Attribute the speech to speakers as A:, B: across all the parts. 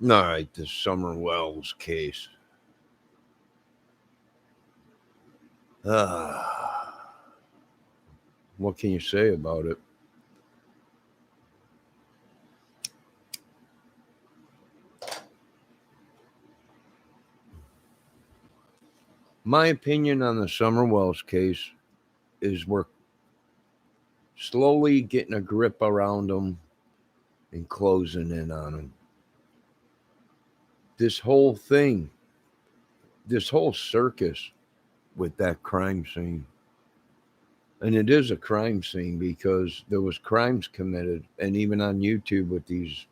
A: All right, the Summer Wells case. What can you say about it? My opinion on the Summer Wells case is we're slowly getting a grip around them and closing in on them. This whole thing, this whole circus with that crime scene. And it is a crime scene because there was crimes committed, and even on YouTube with these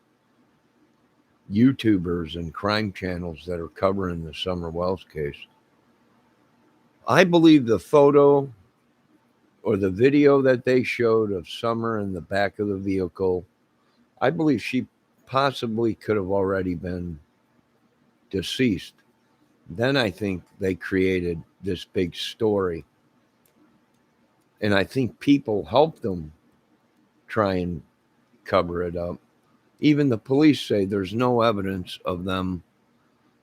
A: YouTubers and crime channels that are covering the Summer Wells case. I believe the photo or the video that they showed of Summer in the back of the vehicle, I believe she possibly could have already been deceased. Then I think they created this big story. And I think people helped them try and cover it up. Even the police say there's no evidence of them,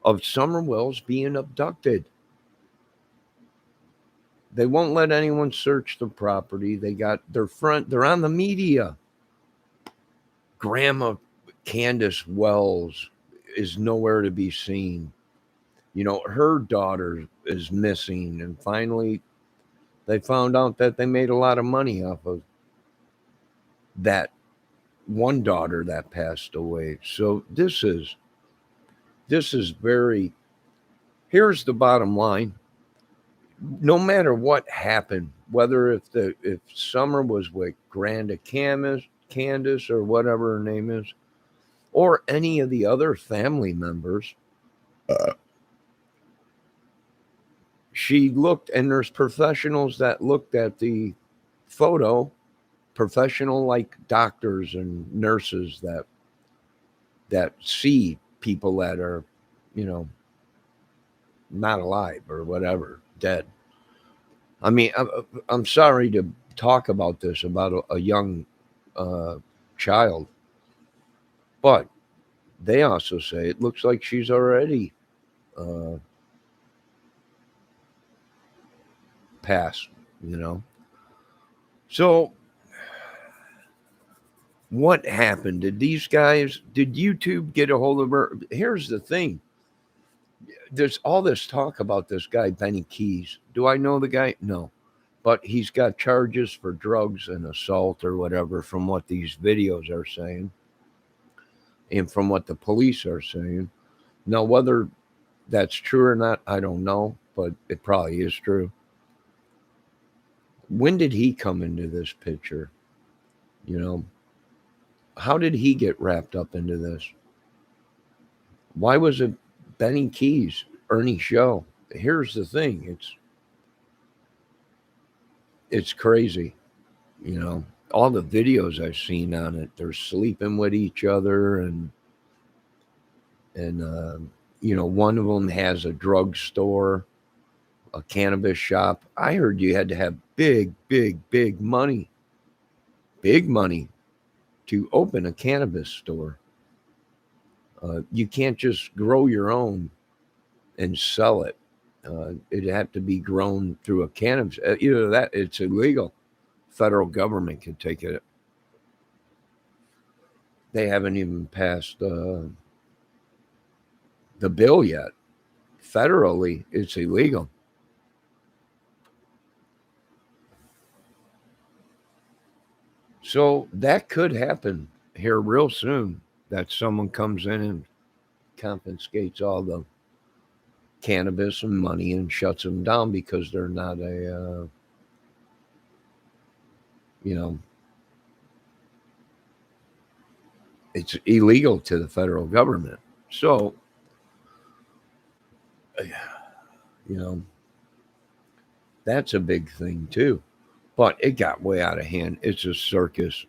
A: of Summer Wells being abducted. They won't let anyone search the property. They got they're on the media. Grandma Candace Wells is nowhere to be seen. You know, her daughter is missing. And finally, they found out that they made a lot of money off of that one daughter that passed away. So this is very, here's the bottom line. No matter what happened, whether if Summer was with Granda Candace or whatever her name is, or any of the other family members, she looked, and there's professionals that looked at the photo, professional like doctors and nurses that see people that are, you know, not alive or whatever, dead. I mean, I'm sorry to talk about this about a young child, but they also say it looks like she's already uh, passed, you know. So, what happened? Did YouTube get a hold of her? Here's the thing, there's all this talk about this guy, Benny Keys. Do I know the guy? No. But he's got charges for drugs and assault or whatever, from what these videos are saying and from what the police are saying. Now, whether that's true or not, I don't know, but it probably is true. When did he come into this picture? You know, how did he get wrapped up into this? Why was it Benny Keys, Ernie Show? Here's the thing, it's crazy, you know. All the videos I've seen on it, they're sleeping with each other, and you know, one of them has a drugstore, a cannabis shop. I heard you had to have big money to open a cannabis store. You can't just grow your own and sell it. It'd have to be grown through a cannabis. Either that, it's illegal. Federal government can take it. They haven't even passed the bill yet. Federally, it's illegal. So that could happen here real soon. That someone comes in and confiscates all the cannabis and money and shuts them down because they're not you know, it's illegal to the federal government. So, you know, that's a big thing too. But it got way out of hand. It's a circus.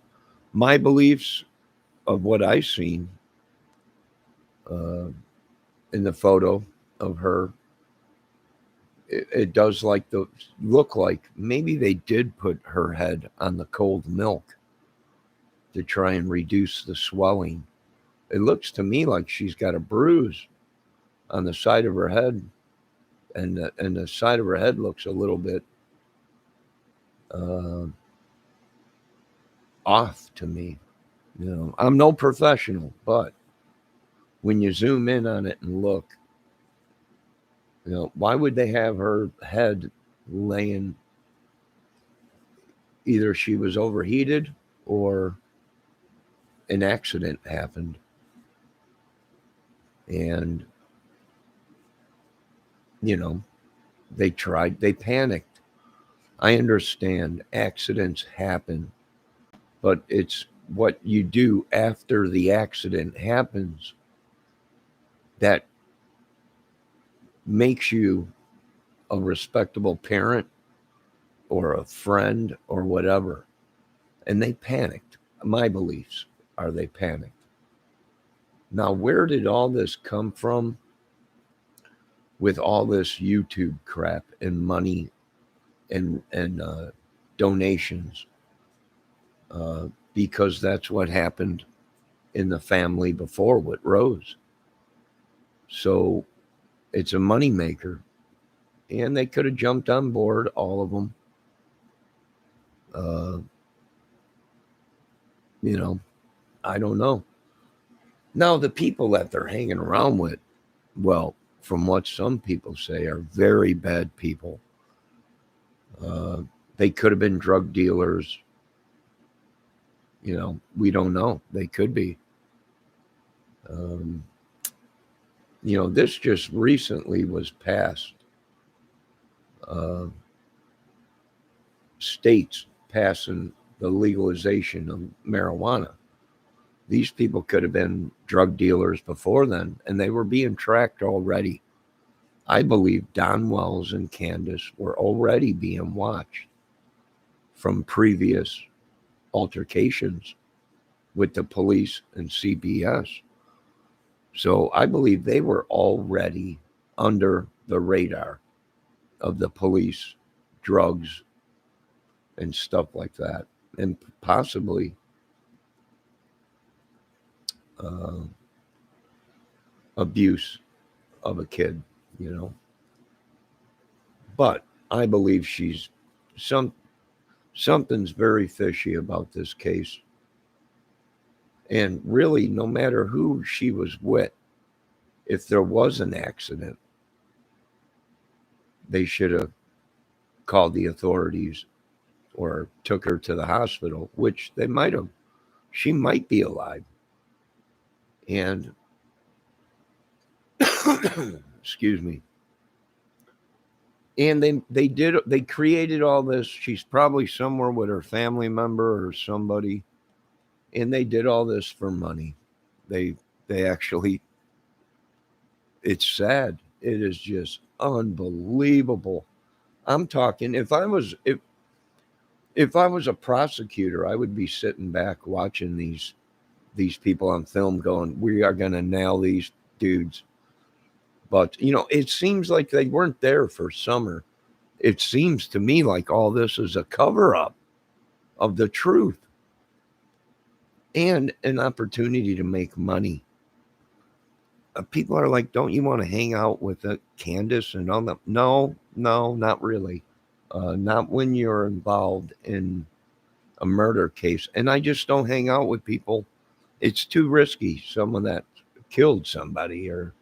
A: My beliefs of what I seen uh, in the photo of her, it does like the look like maybe they did put her head on the cold milk to try and reduce the swelling. It looks to me like she's got a bruise on the side of her head, and the side of her head looks a little bit uh, off to me. I'm no professional, but when you zoom in on it and look, why would they have her head laying? Either she was overheated or an accident happened. And, they panicked. I understand accidents happen, but it's what you do after the accident happens that makes you a respectable parent or a friend or whatever. And they panicked. My beliefs are they panicked. Now, where did all this come from with all this YouTube crap and money and donations? Because that's what happened in the family before with Rose. So it's a moneymaker. And they could have jumped on board, all of them. I don't know. Now, the people that they're hanging around with, well, from what some people say, are very bad people. They could have been drug dealers. We don't know. They could be. This just recently was passed. States passing the legalization of marijuana. These people could have been drug dealers before then, and they were being tracked already. I believe Don Wells and Candace were already being watched from previous altercations with the police and CBS. So I believe they were already under the radar of the police, drugs, and stuff like that, and possibly abuse of a kid, But I believe something's very fishy about this case. And really, no matter who she was with, if there was an accident, they should have called the authorities or took her to the hospital, which they might have. She might be alive. And excuse me. And they created all this. She's probably somewhere with her family member or somebody. And they did all this for money. They actually, it's sad. It is just unbelievable. I'm talking, if I was a prosecutor, I would be sitting back watching these people on film going, we are going to nail these dudes. But, it seems like they weren't there for Summer. It seems to me like all this is a cover-up of the truth and an opportunity to make money. People are like, don't you want to hang out with Candace and all that? No, not really. Not when you're involved in a murder case. And I just don't hang out with people. It's too risky. Someone that killed somebody or,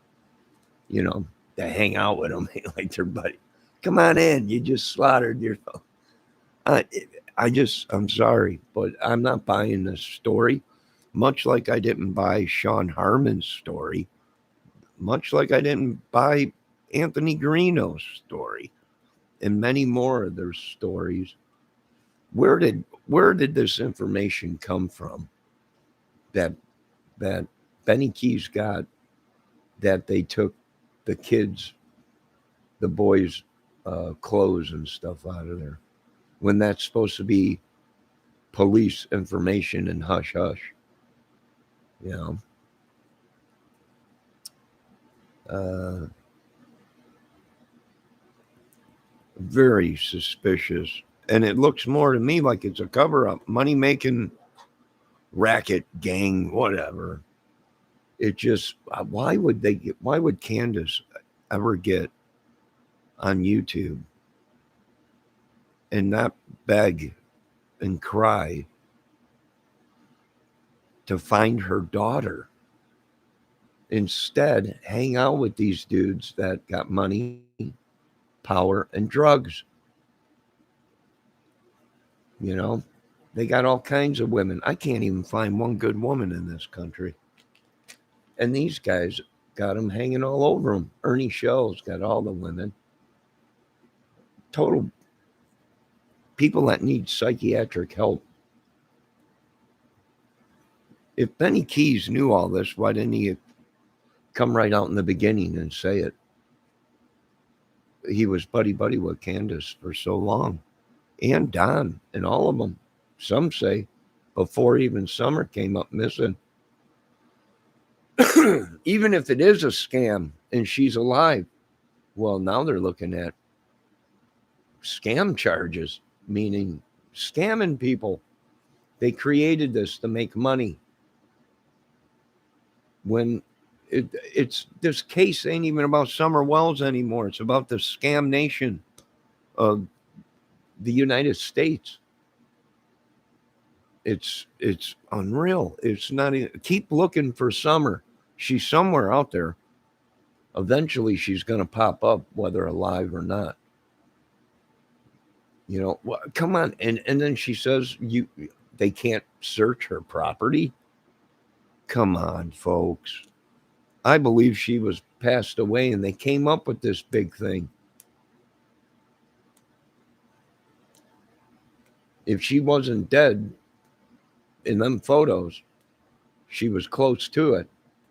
A: to hang out with them like their buddy. Come on in. You just slaughtered yourself. I'm sorry, but I'm not buying this story. Much like I didn't buy Sean Harmon's story. Much like I didn't buy Anthony Garino's story. And many more of their stories. Where did this information come from that Benny Keys got, that they took the kids, the boys' clothes and stuff out of there, when that's supposed to be police information and hush hush? Very suspicious. And it looks more to me like it's a cover-up, money-making racket, gang, whatever. It just, why would Candace ever get on YouTube and not beg and cry to find her daughter? Instead, hang out with these dudes that got money, power, and drugs. You know, they got all kinds of women. I can't even find one good woman in this country. And these guys got them hanging all over them. Ernie Shell's got all the women. Total people that need psychiatric help. If Benny Keys knew all this, why didn't he come right out in the beginning and say it? He was buddy-buddy with Candace for so long. And Don and all of them. Some say before even Summer came up missing. Even if it is a scam and she's alive, well, now they're looking at scam charges, meaning scamming people. They created this to make money. When it's this case ain't even about Summer Wells anymore. It's about the scam nation of the United States. It's unreal. It's not even, keep looking for Summer. She's somewhere out there. Eventually she's going to pop up, whether alive or not. You know, well, come on. And then she says they can't search her property. Come on, folks. I believe she was passed away and they came up with this big thing. If she wasn't dead in them photos, she was close to it.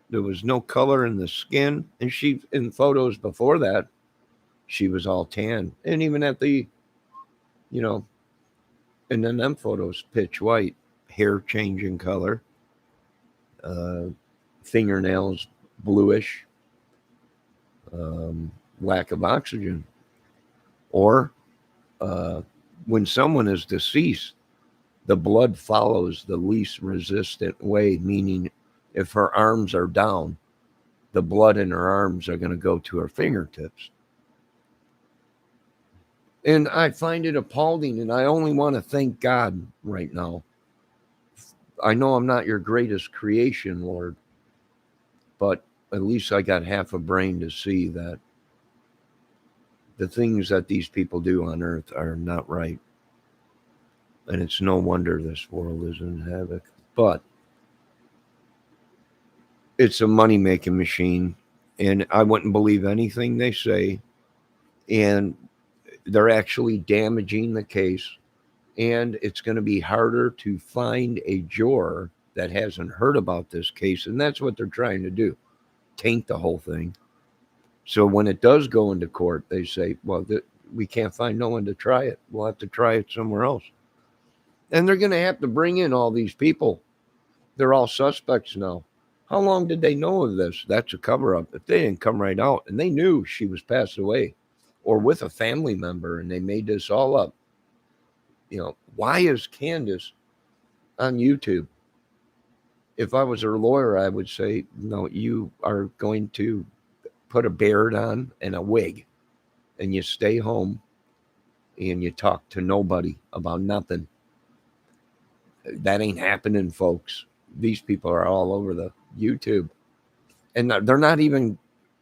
A: There was no color in the skin. And she, in photos before that, she was all tan. And even at the, you know, and then them photos, pitch white, hair changing color, fingernails bluish, lack of oxygen. Or when someone is deceased, the blood follows the least resistant way, meaning if her arms are down, the blood in her arms are going to go to her fingertips. And I find it appalling, and I only want to thank God right now. I know I'm not your greatest creation, Lord, but at least I got half a brain to see that the things that these people do on earth are not right. And it's no wonder this world is in havoc. But it's a money-making machine, and I wouldn't believe anything they say. And they're actually damaging the case. And it's going to be harder to find a juror that hasn't heard about this case. And that's what they're trying to do, taint the whole thing. So when it does go into court, they say, well, we can't find no one to try it. We'll have to try it somewhere else. And they're going to have to bring in all these people. They're all suspects now. How long did they know of this? That's a cover-up. If they didn't come right out and they knew she was passed away or with a family member and they made this all up, you know, why is Candace on YouTube? If I was her lawyer, I would say, no, you are going to put a beard on and a wig and you stay home and you talk to nobody about nothing. That ain't happening, folks. These people are all over the YouTube. And they're not even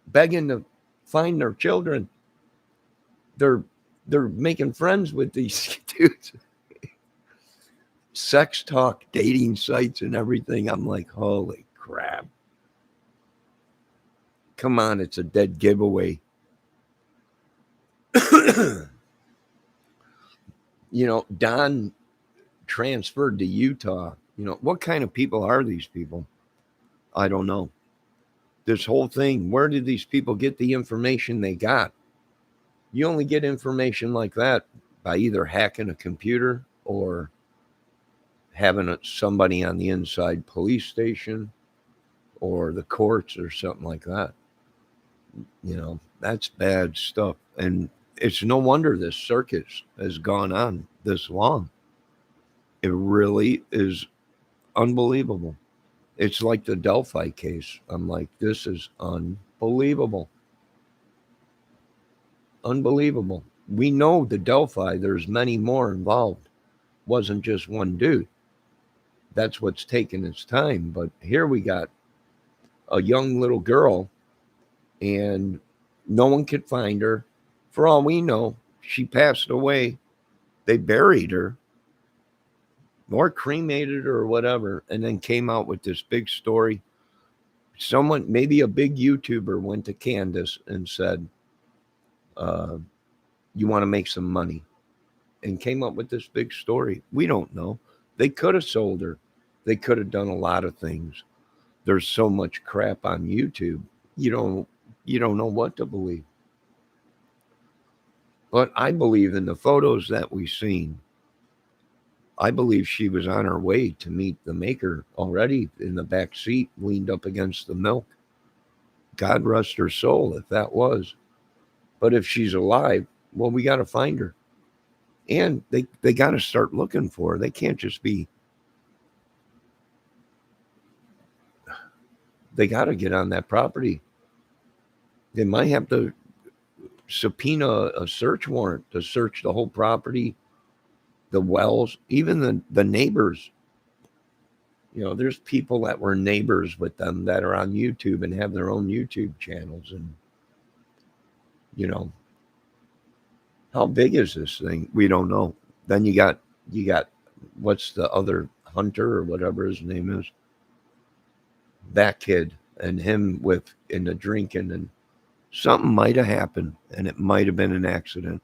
A: begging to find their children. They're making friends with these dudes. Sex talk, dating sites and everything. I'm like, holy crap. Come on, it's a dead giveaway. You know, Don transferred to Utah. You know, what kind of people are these people? I don't know. This whole thing, where did these people get the information they got? You only get information like that by either hacking a computer or having somebody on the inside police station or the courts or something like that. You know, that's bad stuff. And it's no wonder this circus has gone on this long. It really is unbelievable. It's like the Delphi case. I'm like, this is unbelievable. Unbelievable. We know the Delphi, there's many more involved. Wasn't just one dude. That's what's taken its time. But here we got a young little girl, and no one could find her. For all we know, she passed away. They buried her or cremated her or whatever, and then came out with this big story. Someone, maybe a big YouTuber, went to Candace and said, uh, you want to make some money, and came up with this big story. We don't know. They could have sold her. They could have done a lot of things. There's so much crap on YouTube. You don't know what to believe. But I believe in the photos that we've seen. I believe she was on her way to meet the maker already in the back seat, leaned up against the milk. God rest her soul if that was. But if she's alive, well, we got to find her. And they got to start looking for her. They can't just be. They got to get on that property. They might have to subpoena a search warrant to search the whole property, the wells, even the neighbors. There's people that were neighbors with them that are on YouTube and have their own YouTube channels. And, how big is this thing? We don't know. Then you got, what's the other Hunter or whatever his name is? That kid and him in the drinking, and something might have happened, and it might have been an accident.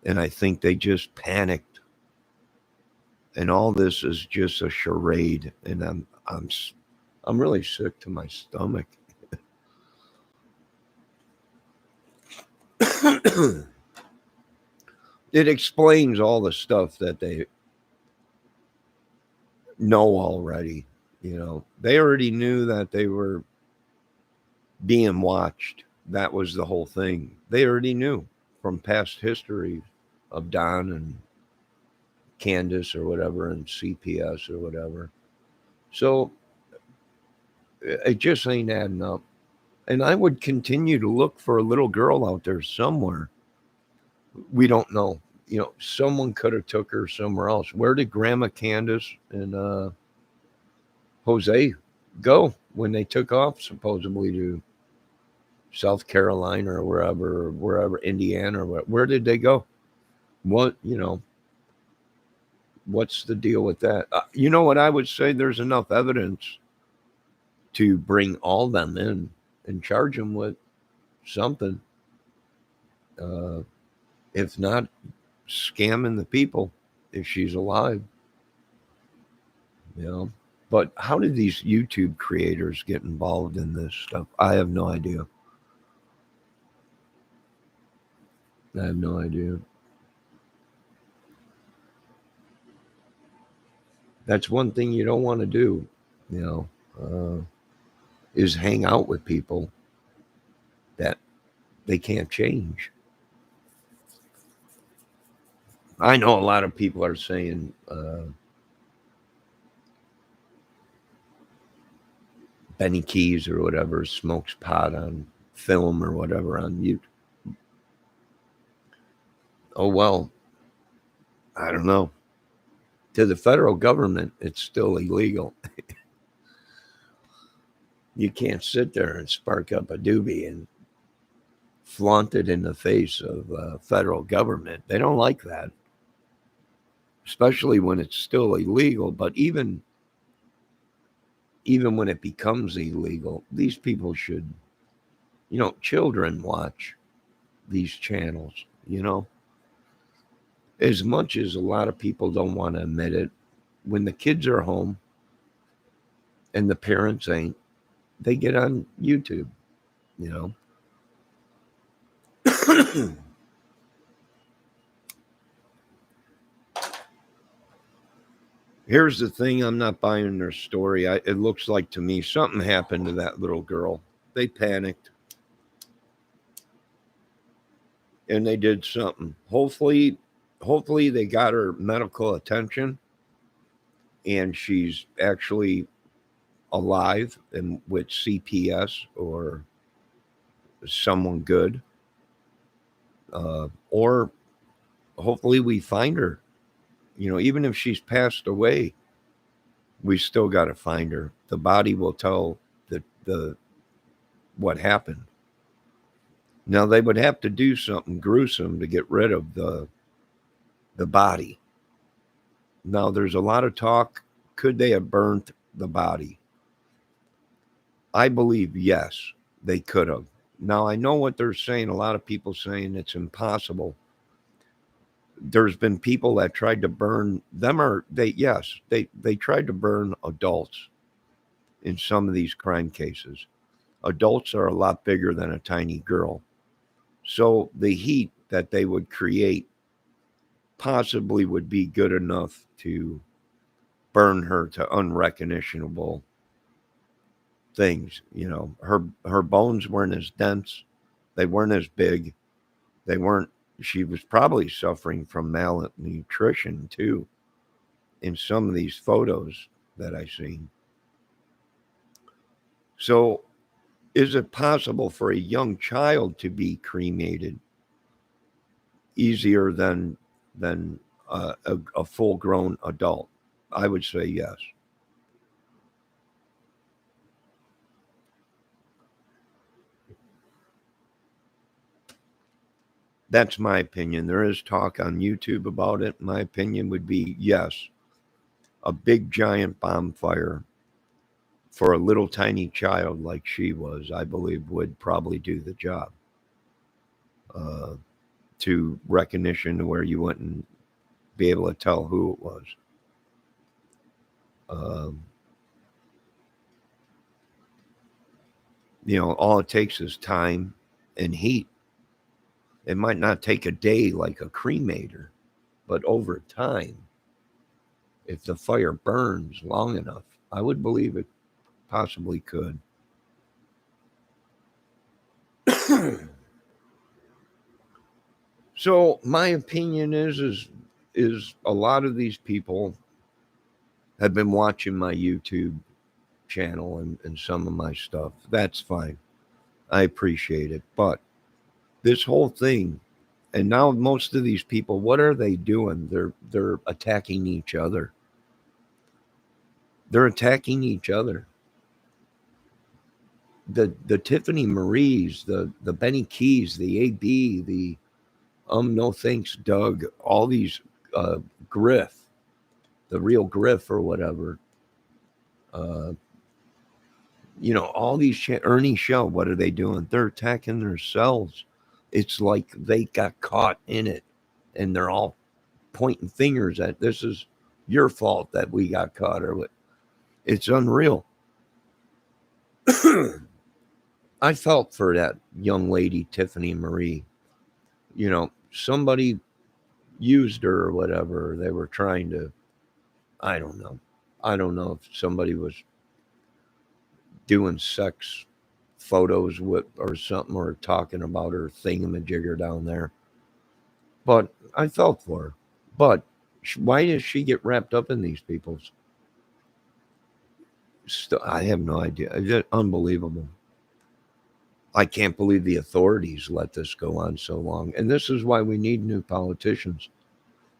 A: And I think they just panicked. And all this is just a charade. And I'm really sick to my stomach. It explains all the stuff that they know already. They already knew that they were being watched. That was the whole thing. They already knew from past history of Don and Candace or whatever, and CPS or whatever. So it just ain't adding up. And I would continue to look for a little girl out there somewhere. We don't know. Someone could have took her somewhere else. Where did Grandma Candace and Jose go when they took off supposedly to South Carolina or wherever, Indiana or where did they go? What, what's the deal with that? You know what I would say? There's enough evidence to bring all them in and charge them with something. If not scamming the people, if she's alive. But how did these YouTube creators get involved in this stuff? I have no idea. I have no idea. That's one thing you don't want to do, is hang out with people that they can't change. I know a lot of people are saying Benny Keys or whatever smokes pot on film or whatever on YouTube. Oh, well, I don't know. To the federal government, it's still illegal. You can't sit there and spark up a doobie and flaunt it in the face of federal government. They don't like that, especially when it's still illegal. But even when it becomes illegal, these people should, children watch these channels, as much as a lot of people don't want to admit it. When the kids are home and the parents ain't, they get on YouTube, Here's the thing. I'm not buying their story. It looks like to me something happened to that little girl. They panicked. And they did something. Hopefully they got her medical attention. And she's actually alive and with CPS or someone good, or hopefully we find her. Even if she's passed away, we still got to find her. The body will tell the what happened. Now they would have to do something gruesome to get rid of the body. Now there's a lot of talk. Could they have burnt the body? I believe yes, they could have. Now I know what they're saying. A lot of people saying it's impossible. There's been people that tried to burn them, or they tried to burn adults in some of these crime cases. Adults are a lot bigger than a tiny girl. So the heat that they would create possibly would be good enough to burn her to unrecognizable things. Her bones weren't as dense, they weren't as big, they weren't. She was probably suffering from malnutrition too in some of these photos that I've seen. So, is it possible for a young child to be cremated easier than a full grown adult? I would say yes. That's my opinion. There is talk on YouTube about it. My opinion would be yes. A big giant bonfire for a little tiny child like she was, I believe, would probably do the job. Uh, to recognition where you wouldn't be able to tell who it was. Um, all it takes is time and heat. It might not take a day like a cremator, but over time, if the fire burns long enough, I would believe it possibly could. So my opinion is a lot of these people have been watching my YouTube channel and some of my stuff. That's fine. I appreciate it. But this whole thing, and now most of these people, what are they doing? They're attacking each other. They're attacking each other. The Tiffany Marie's, the Benny Keys, the AB, the no thanks Doug, all these Griff, the real Griff or whatever. Uh, all these Ernie Shell, what are they doing? They're attacking themselves. It's like they got caught in it, and they're all pointing fingers at this is your fault that we got caught, or what. It's unreal. I felt for that young lady, Tiffany Marie. Somebody used her or whatever. They were trying to, I don't know. I don't know if somebody was doing sex photos with or something, or talking about her thingamajigger down there. But I felt for her. But why does she get wrapped up in these people's? I have no idea. It's unbelievable. I can't believe the authorities let this go on so long. And this is why we need new politicians.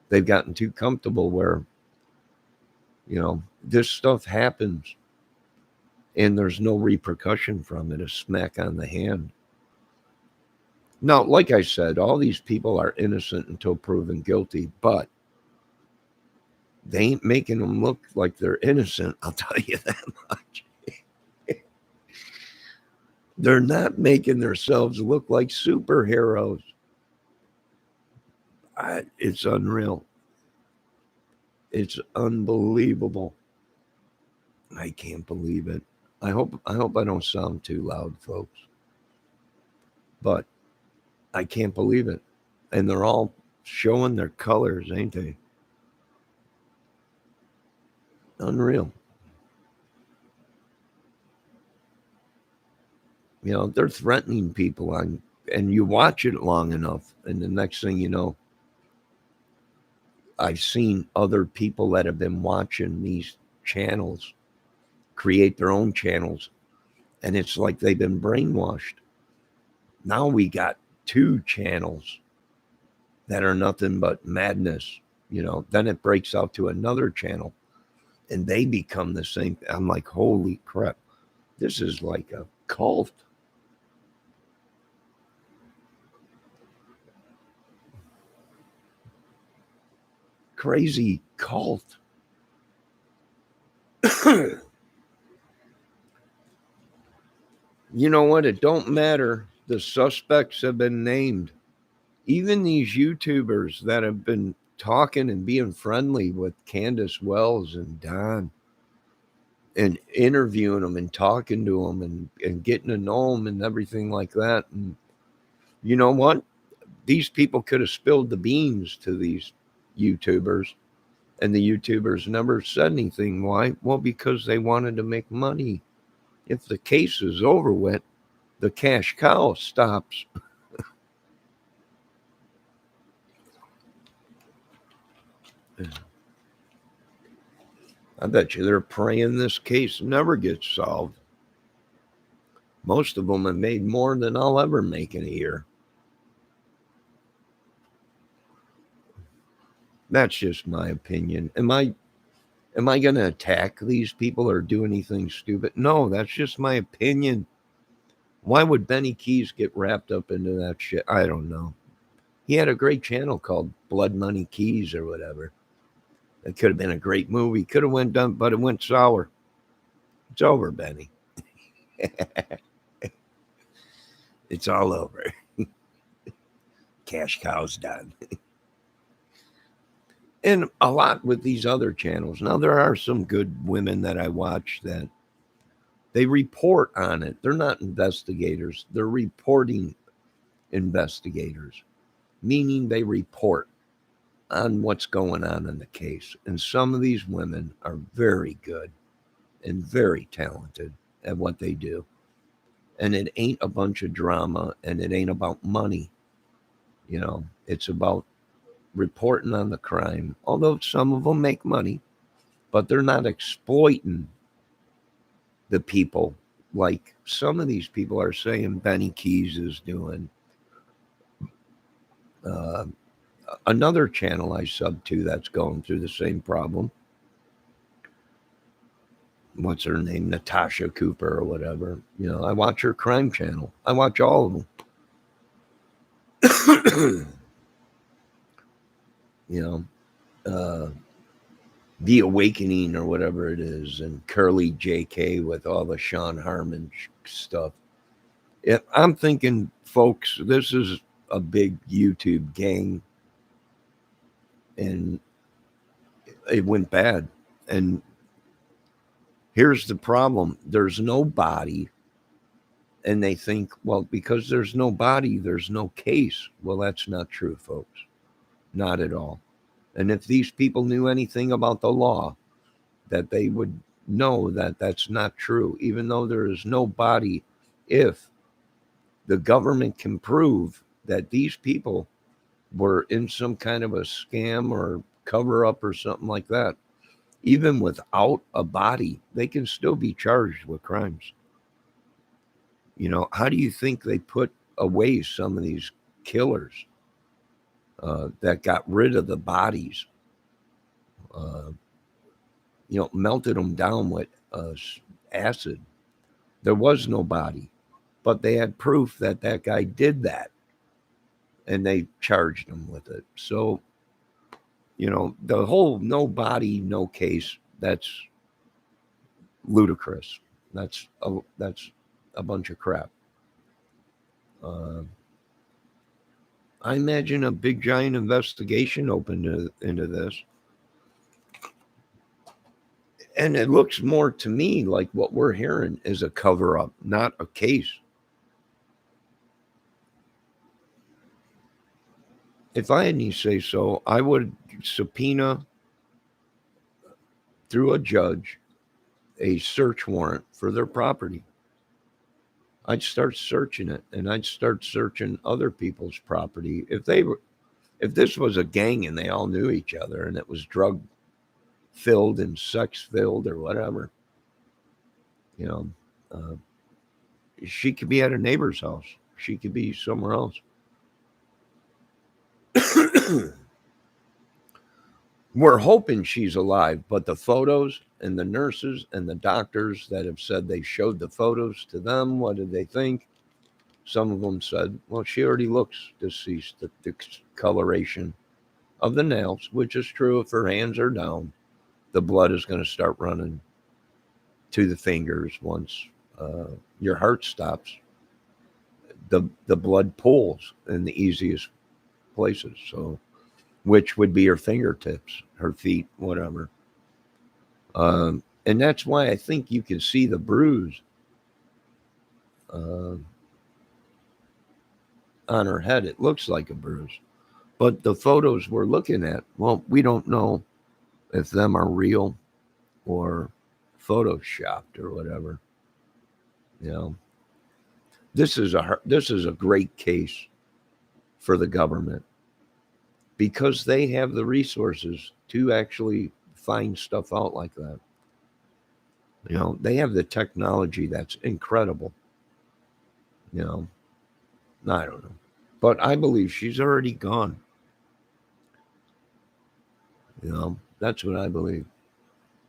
A: They've gotten too comfortable where, this stuff happens and there's no repercussion from it, a smack on the hand. Now, like I said, all these people are innocent until proven guilty, but they ain't making them look like they're innocent. I'll tell you that much. They're not making themselves look like superheroes. It's unreal. It's unbelievable. I can't believe it. I hope I don't sound too loud, folks. But I can't believe it. And they're all showing their colors, ain't they? Unreal. They're threatening people and you watch it long enough, and the next thing you know, I've seen other people that have been watching these channels create their own channels. And it's like they've been brainwashed. Now we got 2 channels that are nothing but madness. Then it breaks out to another channel and they become the same. I'm like, holy crap. This is like a cult. Crazy cult. You know what? It don't matter. The suspects have been named. Even these YouTubers that have been talking and being friendly with Candace Wells and Don and interviewing them and talking to them and getting to know them and everything like that. And you know what? These people could have spilled the beans to these YouTubers, and the YouTubers never said anything. Why? Well, because they wanted to make money. If the case is over with, the cash cow stops. I bet you they're praying this case never gets solved. Most of them have made more than I'll ever make in a year. That's just my opinion. Am I going to attack these people or do anything stupid? No, that's just my opinion. Why would Benny Keys get wrapped up into that shit? I don't know. He had a great channel called Blood Money Keys or whatever. It could have been a great movie. Could have went done, but it went sour. It's over, Benny. It's all over. Cash cow's done. And a lot with these other channels. Now, there are some good women that I watch that they report on it. They're not investigators. They're reporting investigators, meaning they report on what's going on in the case. And some of these women are very good and very talented at what they do. And it ain't a bunch of drama, and it ain't about money. It's about reporting on the crime, although some of them make money, but they're not exploiting the people like some of these people are saying Benny Keys is doing. Another channel I sub to that's going through the same problem. What's her name? Natasha Cooper or whatever. I watch her crime channel. I watch all of them. The Awakening or whatever it is, and Curly JK with all the Sean Harmon stuff. I'm thinking, folks, this is a big YouTube gang, and it went bad. And here's the problem. There's no body, and they think, well, because there's no body, there's no case. Well, that's not true, folks. Not at all. And if these people knew anything about the law, that they would know that that's not true, even though there is no body. If the government can prove that these people were in some kind of a scam or cover up or something like that, even without a body, they can still be charged with crimes. How do you think they put away some of these killers that got rid of the bodies? Melted them down with acid. There was no body, but they had proof that that guy did that, and they charged him with it. So, the whole no body, no case, that's ludicrous. That's a bunch of crap. I imagine a big giant investigation opened into this. And it looks more to me like what we're hearing is a cover-up, not a case. If I had any say so, I would subpoena through a judge a search warrant for their property. I'd start searching it, and I'd start searching other people's property. If this was a gang and they all knew each other and it was drug filled and sex filled or whatever, You know, uh, she could be at a neighbor's house. She could be somewhere else. We're hoping she's alive, but the photos and the nurses and the doctors that have said they showed the photos to them, what did they think? Some of them said, well, she already looks deceased. The discoloration of the nails, which is true if her hands are down, the blood is going to start running to the fingers once your heart stops. The blood pools in the easiest places. So, which would be her fingertips, her feet, whatever. And that's why I think you can see the bruise uh, on her head. It looks like a bruise. But the photos we're looking at, well, we don't know if them are real or photoshopped or whatever. You know, this is a great case for the government because they have the resources to actually find stuff out like that. You know, they have the technology that's incredible. You know, I don't know. But I believe she's already gone. You know, that's what I believe.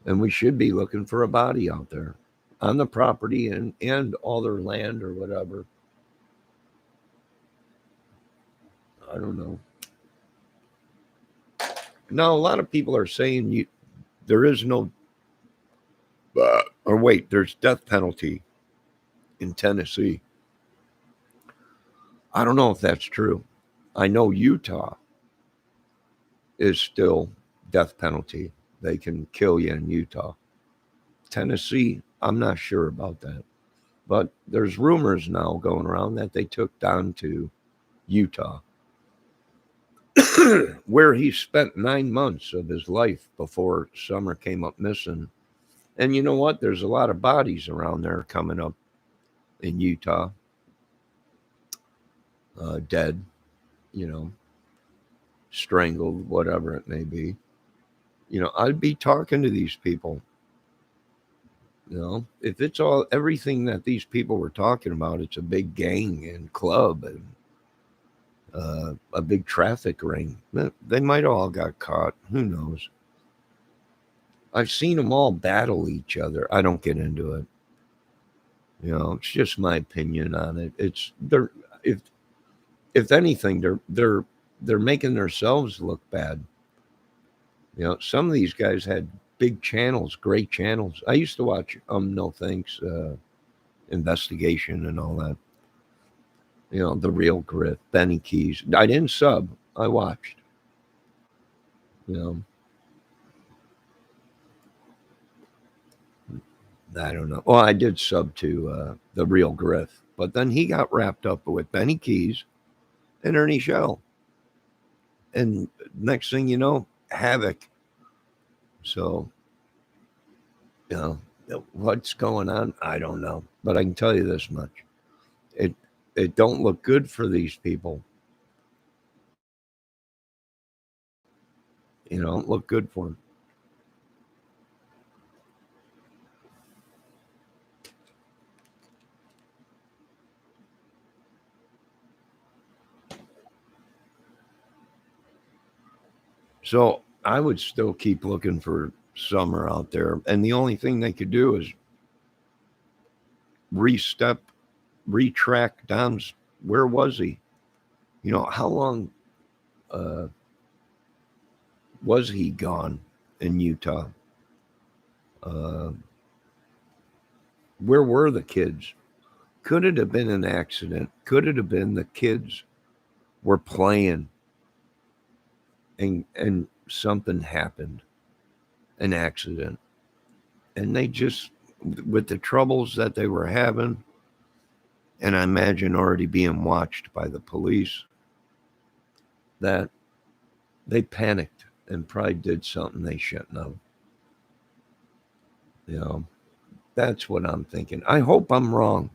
A: And we should be looking for a body out there on the property and all their land or whatever. I don't know. Now, a lot of people are saying there is no, or wait, there's death penalty in Tennessee. I don't know if that's true. I know Utah is still death penalty. They can kill you in Utah. Tennessee, I'm not sure about that. But there's rumors now going around that they took Don to Utah, where he spent 9 months of his life before Summer came up missing. And you know what? There's a lot of bodies around there coming up in Utah, dead, you know, strangled, whatever it may be. You know, I'd be talking to these people. You know, if it's all everything that these people were talking about, it's a big gang and club and a big traffic ring. They might all got caught. Who knows? I've seen them all battle each other. I don't get into it. You know, it's just my opinion on it. It's they're if anything, they're making themselves look bad. You know, some of these guys had big channels, great channels. I used to watch No Thanks, Investigation and all that. You know, The Real Griff, Benny Keys. I didn't sub. I watched. You know, I don't know. Well, I did sub to The Real Griff, but then he got wrapped up with Benny Keys and Ernie Shell. And next thing you know, Havoc. So, you know, what's going on? I don't know. But I can tell you this much. It it don't look good for these people. You know, don't look good for them. So I would still keep looking for Summer out there. And the only thing they could do is restep, retrack Dom's. Where was he? You know, how long uh, was he gone in Utah? Uh, where were the kids? Could it have been an accident? Could it have been the kids were playing and something happened, an accident, and they just with the troubles that they were having, and I imagine already being watched by the police, that they panicked and probably did something they shouldn't have. You know, that's what I'm thinking. I hope I'm wrong.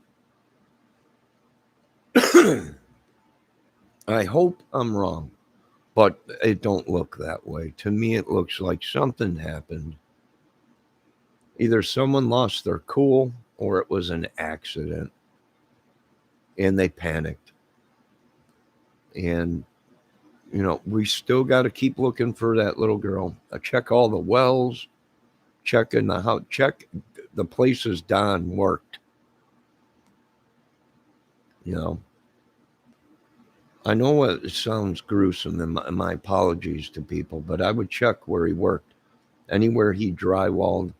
A: I hope I'm wrong, but it don't look that way. To me, it looks like something happened. Either someone lost their cool or it was an accident, and they panicked. And we still got to keep looking for that little girl. Check all the wells, check in the house, check the places Don worked. I know it sounds gruesome, and my apologies to people, but I would check where he worked. Anywhere he drywalled,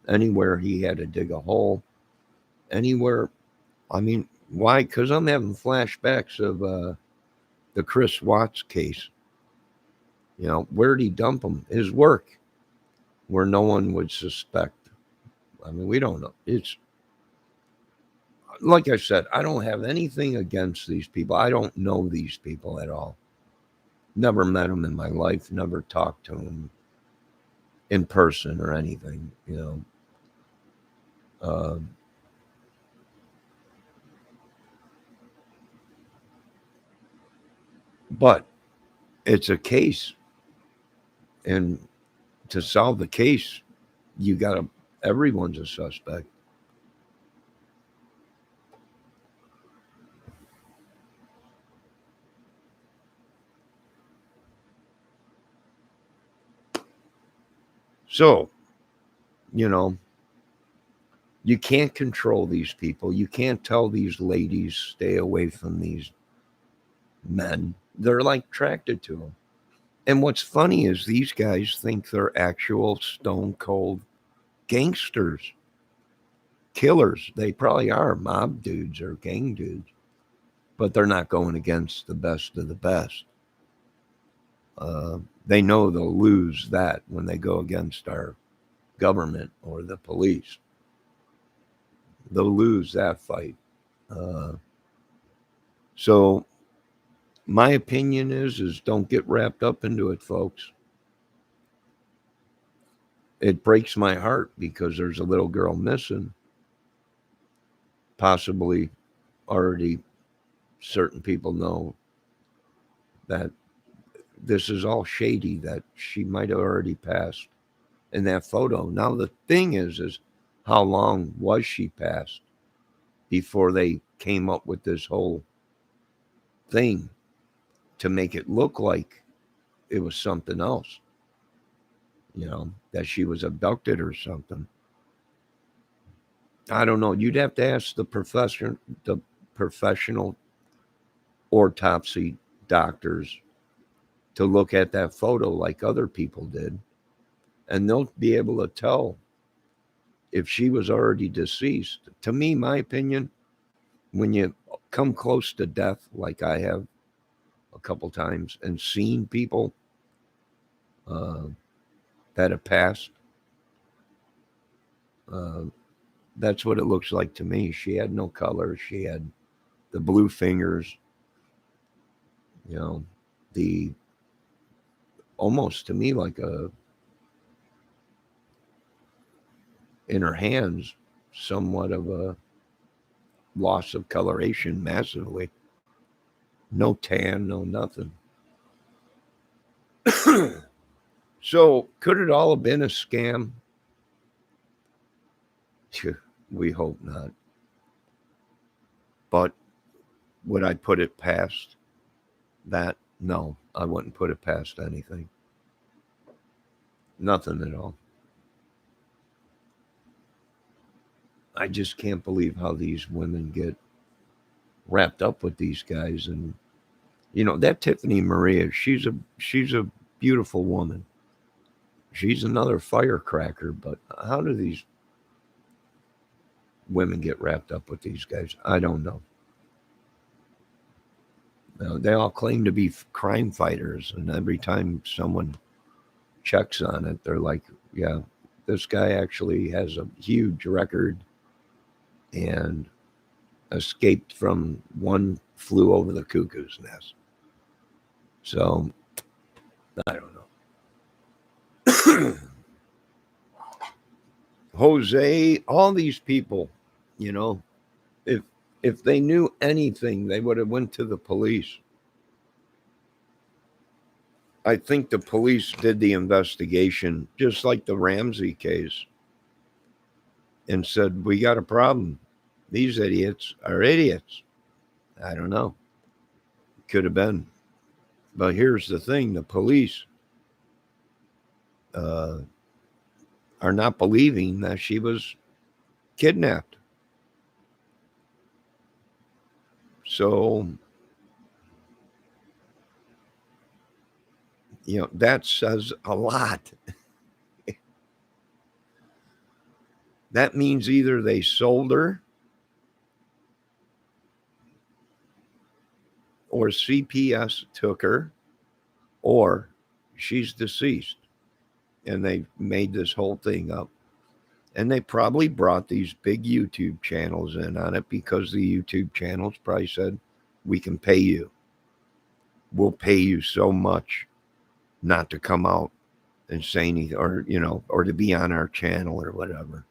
A: anywhere he had to dig a hole, anywhere. I mean, why? Because I'm having flashbacks of the Chris Watts case. Where'd he dump him? His work, where no one would suspect. I mean, we don't know. It's like I said, I don't have anything against these people. I don't know these people at all. Never met them in my life, never talked to them in person or anything, But it's a case. And to solve the case, everyone's a suspect. So, you can't control these people. You can't tell these ladies stay away from these men. They're like attracted to them. And what's funny is these guys think they're actual stone cold gangsters, killers. They probably are mob dudes or gang dudes, but they're not going against the best of the best. They know they'll lose that when they go against our government or the police. They'll lose that fight. So my opinion is don't get wrapped up into it, folks. It breaks my heart because there's a little girl missing. Possibly already certain people know that this is all shady, that she might have already passed in that photo. Now, the thing is how long was she passed before they came up with this whole thing to make it look like it was something else, that she was abducted or something. I don't know. You'd have to ask the professional autopsy doctors to look at that photo like other people did, and they'll be able to tell if she was already deceased. To me, my opinion, when you come close to death, like I have a couple times, and seen people that have passed, that's what it looks like to me. She had no color. She had the blue fingers, the almost to me like in her hands, somewhat of a loss of coloration massively. No tan, no nothing. So could it all have been a scam? We hope not. But would I put it past that? No, I wouldn't put it past anything. Nothing at all. I just can't believe how these women get wrapped up with these guys. And that Tiffany Maria, she's a beautiful woman. She's another firecracker, but how do these women get wrapped up with these guys? I don't know. They all claim to be crime fighters, and every time someone checks on it, they're like, yeah, this guy actually has a huge record and escaped from one, flew over the cuckoo's nest. So I don't know. Jose, all these people, if they knew anything, they would have went to the police. I think the police did the investigation, just like the Ramsey case. and said, we got a problem. These idiots are idiots. I don't know. Could have been. But here's the thing, the police uh, are not believing that she was kidnapped. So, that says a lot. That means either they sold her or CPS took her or she's deceased. And they made this whole thing up. And they probably brought these big YouTube channels in on it because the YouTube channels probably said, we can pay you. We'll pay you so much not to come out and say anything, or, or to be on our channel or whatever.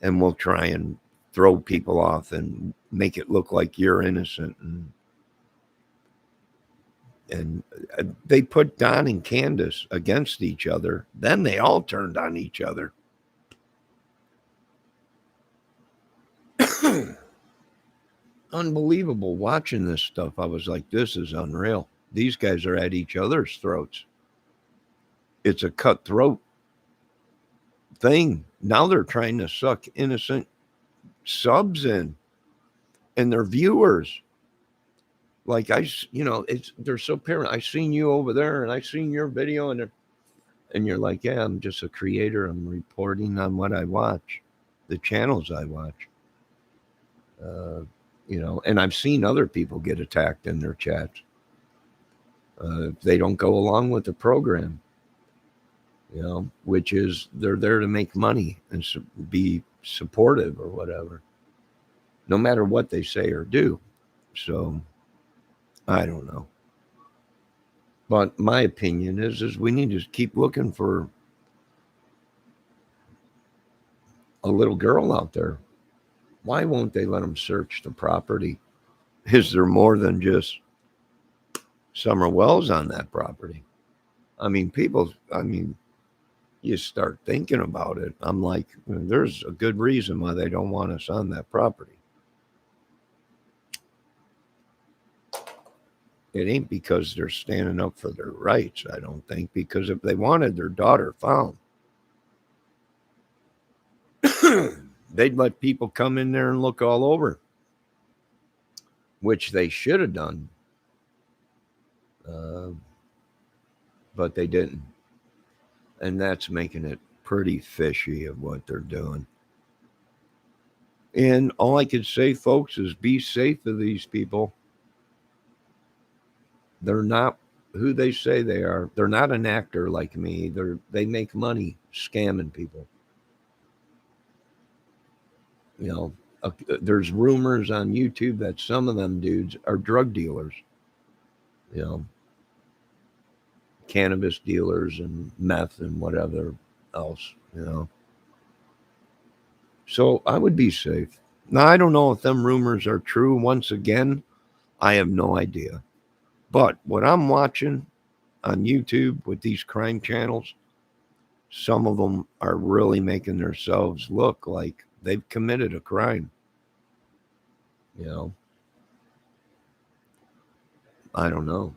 A: And we'll try and throw people off and make it look like you're innocent. And they put Don and Candace against each other. Then they all turned on each other. Unbelievable watching this stuff. I was like, this is unreal. These guys are at each other's throats. It's a cutthroat thing. Now they're trying to suck innocent subs in and their viewers. Like they're so paranoid. I seen you over there and I seen your video and you're like, yeah, I'm just a creator. I'm reporting on what I watch, the channels I watch. And I've seen other people get attacked in their chats. They don't go along with the program, which is they're there to make money and be supportive or whatever, no matter what they say or do. So I don't know. But my opinion is we need to keep looking for a little girl out there. Why won't they let them search the property? Is there more than just Summer Wells on that property? You start thinking about it. I'm like, there's a good reason why they don't want us on that property. It ain't because they're standing up for their rights, I don't think, because if they wanted their daughter found, they'd let people come in there and look all over, which they should have done. But they didn't. And that's making it pretty fishy of what they're doing. And all I could say, folks, is be safe of these people. They're not who they say they are. They're not an actor like me. They make money scamming people. There's rumors on YouTube that some of them dudes are drug dealers. Cannabis dealers and meth and whatever else, So I would be safe. Now, I don't know if them rumors are true. Once again, I have no idea. But what I'm watching on YouTube with these crime channels, some of them are really making themselves look like they've committed a crime. I don't know.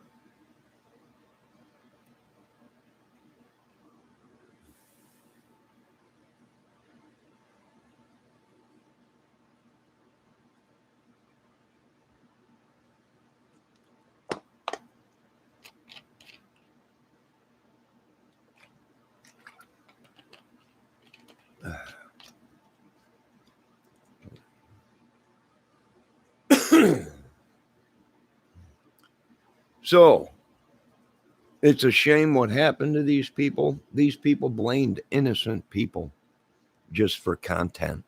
A: So it's a shame what happened to these people. These people blamed innocent people just for content.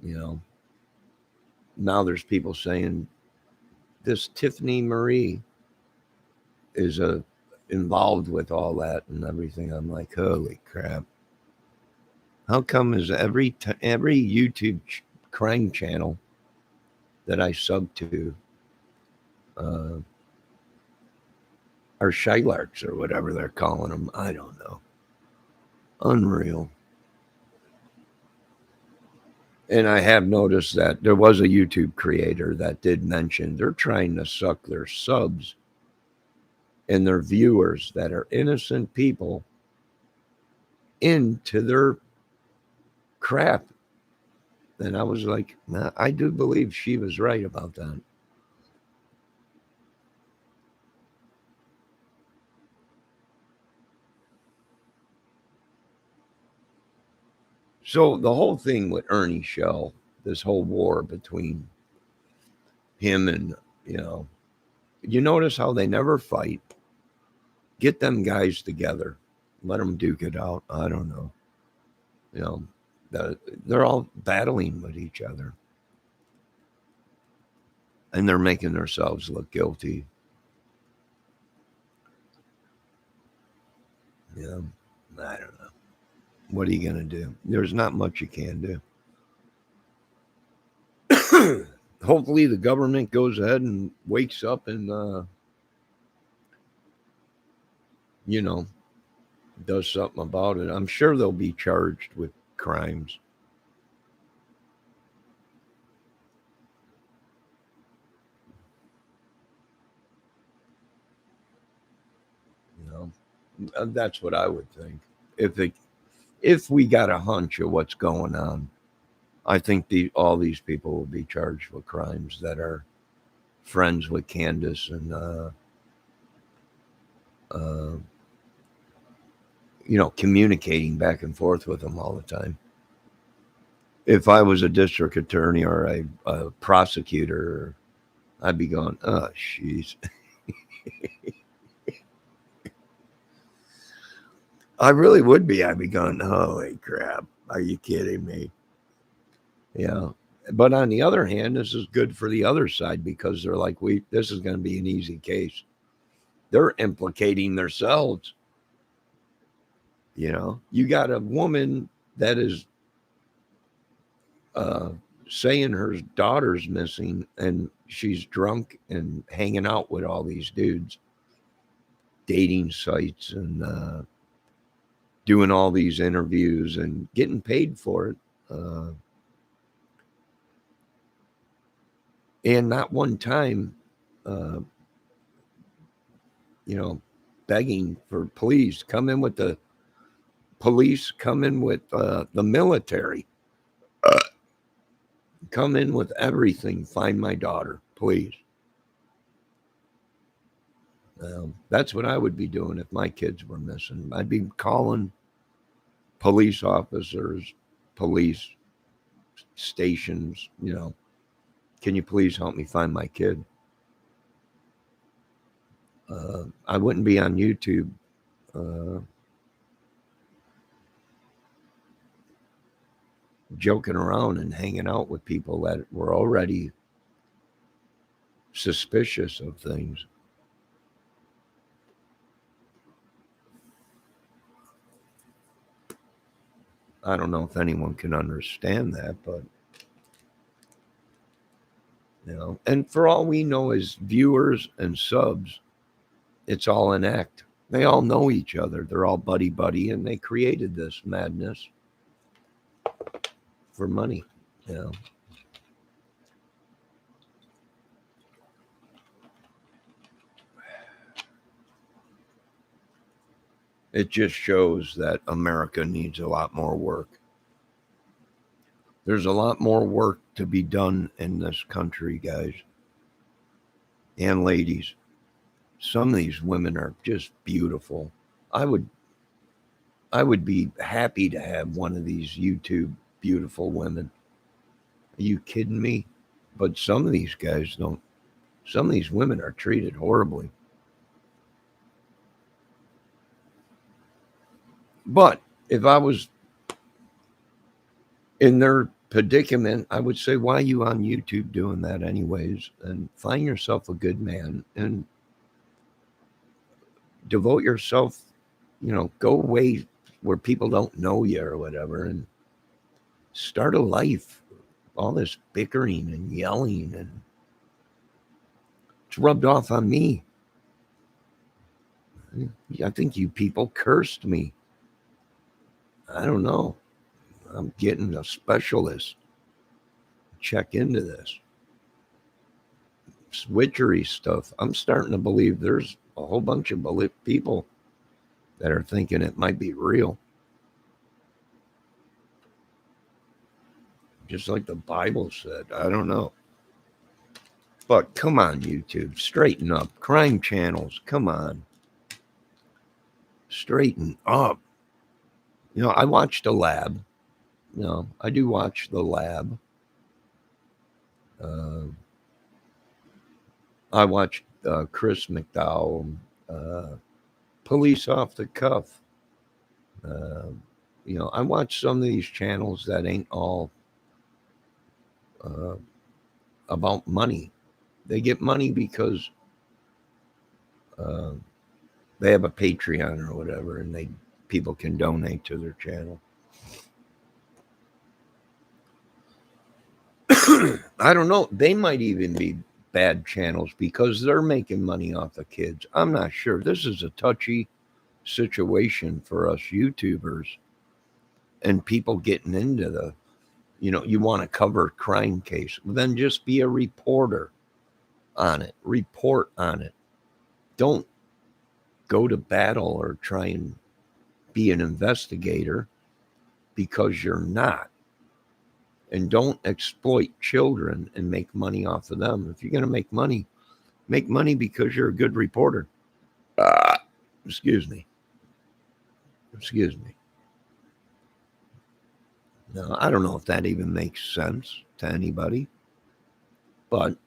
A: Now there's people saying this Tiffany Marie is involved with all that and everything. I'm like, holy crap. How come is every YouTube crime channel that I sub to are Shylarks or whatever they're calling them? I don't know. Unreal. And I have noticed that there was a YouTube creator that did mention they're trying to suck their subs and their viewers that are innocent people into their crap. And I was like, nah, I do believe she was right about that. So the whole thing with Ernie Shell, this whole war between him and, you notice how they never fight. Get them guys together, let them duke it out. I don't know. You know, they're all battling with each other, and they're making themselves look guilty. Yeah, I don't know. What are you gonna do? There's not much you can do. Hopefully, the government goes ahead and wakes up and you know does something about it. I'm sure they'll be charged with crimes. You know, that's what I would think. If it, if we got a hunch of what's going on, I think all these people will be charged with crimes that are friends with Candace and uh, communicating back and forth with them all the time. If I was a district attorney or a prosecutor, I'd be going, oh, jeez. I really would be. I'd be going, holy crap. Are you kidding me? Yeah. But on the other hand, this is good for the other side because they're like, this is going to be an easy case. They're implicating themselves. You got a woman that is uh, saying her daughter's missing and she's drunk and hanging out with all these dudes, dating sites, and doing all these interviews and getting paid for it. Uh, and not one time, uh, you know, begging for please come in with the police, come in with the military, come in with everything, find my daughter, please. That's what I would be doing if my kids were missing. I'd be calling police officers, police stations, can you please help me find my kid? I wouldn't be on YouTube uh, joking around and hanging out with people that were already suspicious of things. I don't know if anyone can understand that, but and for all we know as viewers and subs, it's all an act. They all know each other. They're all buddy buddy, and they created this madness for money. You know, it just shows that America needs a lot more work. There's a lot more work to be done in this country, guys and ladies. Some of these women are just beautiful. I would I would be happy to have one of these YouTube beautiful women. Are you kidding me? But some of these guys don't. Some of these women are treated horribly. But if I was in their predicament, I would say, why are you on YouTube doing that anyways? And find yourself a good man and devote yourself, go away where people don't know you or whatever and start a life. All this bickering and yelling, and it's rubbed off on me. I think you people cursed me. I don't know. I'm getting a specialist. check into this witchery stuff. I'm starting to believe there's a whole bunch of people that are thinking it might be real. Just like the Bible said. I don't know. But come on, YouTube. Straighten up. Crime channels. Come on. Straighten up. You know, I watched The Lab. You know, I do watch The Lab. I watched Chris McDowell, Police Off the Cuff. You know, I watch some of these channels that ain't all about money. They get money because they have a Patreon or whatever, and people can donate to their channel. I don't know. They might even be bad channels because they're making money off the kids. I'm not sure. This is a touchy situation for us YouTubers and people getting into the, you know, you want to cover a crime case. Well, then just be a reporter on it. Report on it. Don't go to battle or try and be an investigator because you're not. And don't exploit children and make money off of them. If you're going to make money because you're a good reporter. Excuse me. No, I don't know if that even makes sense to anybody, but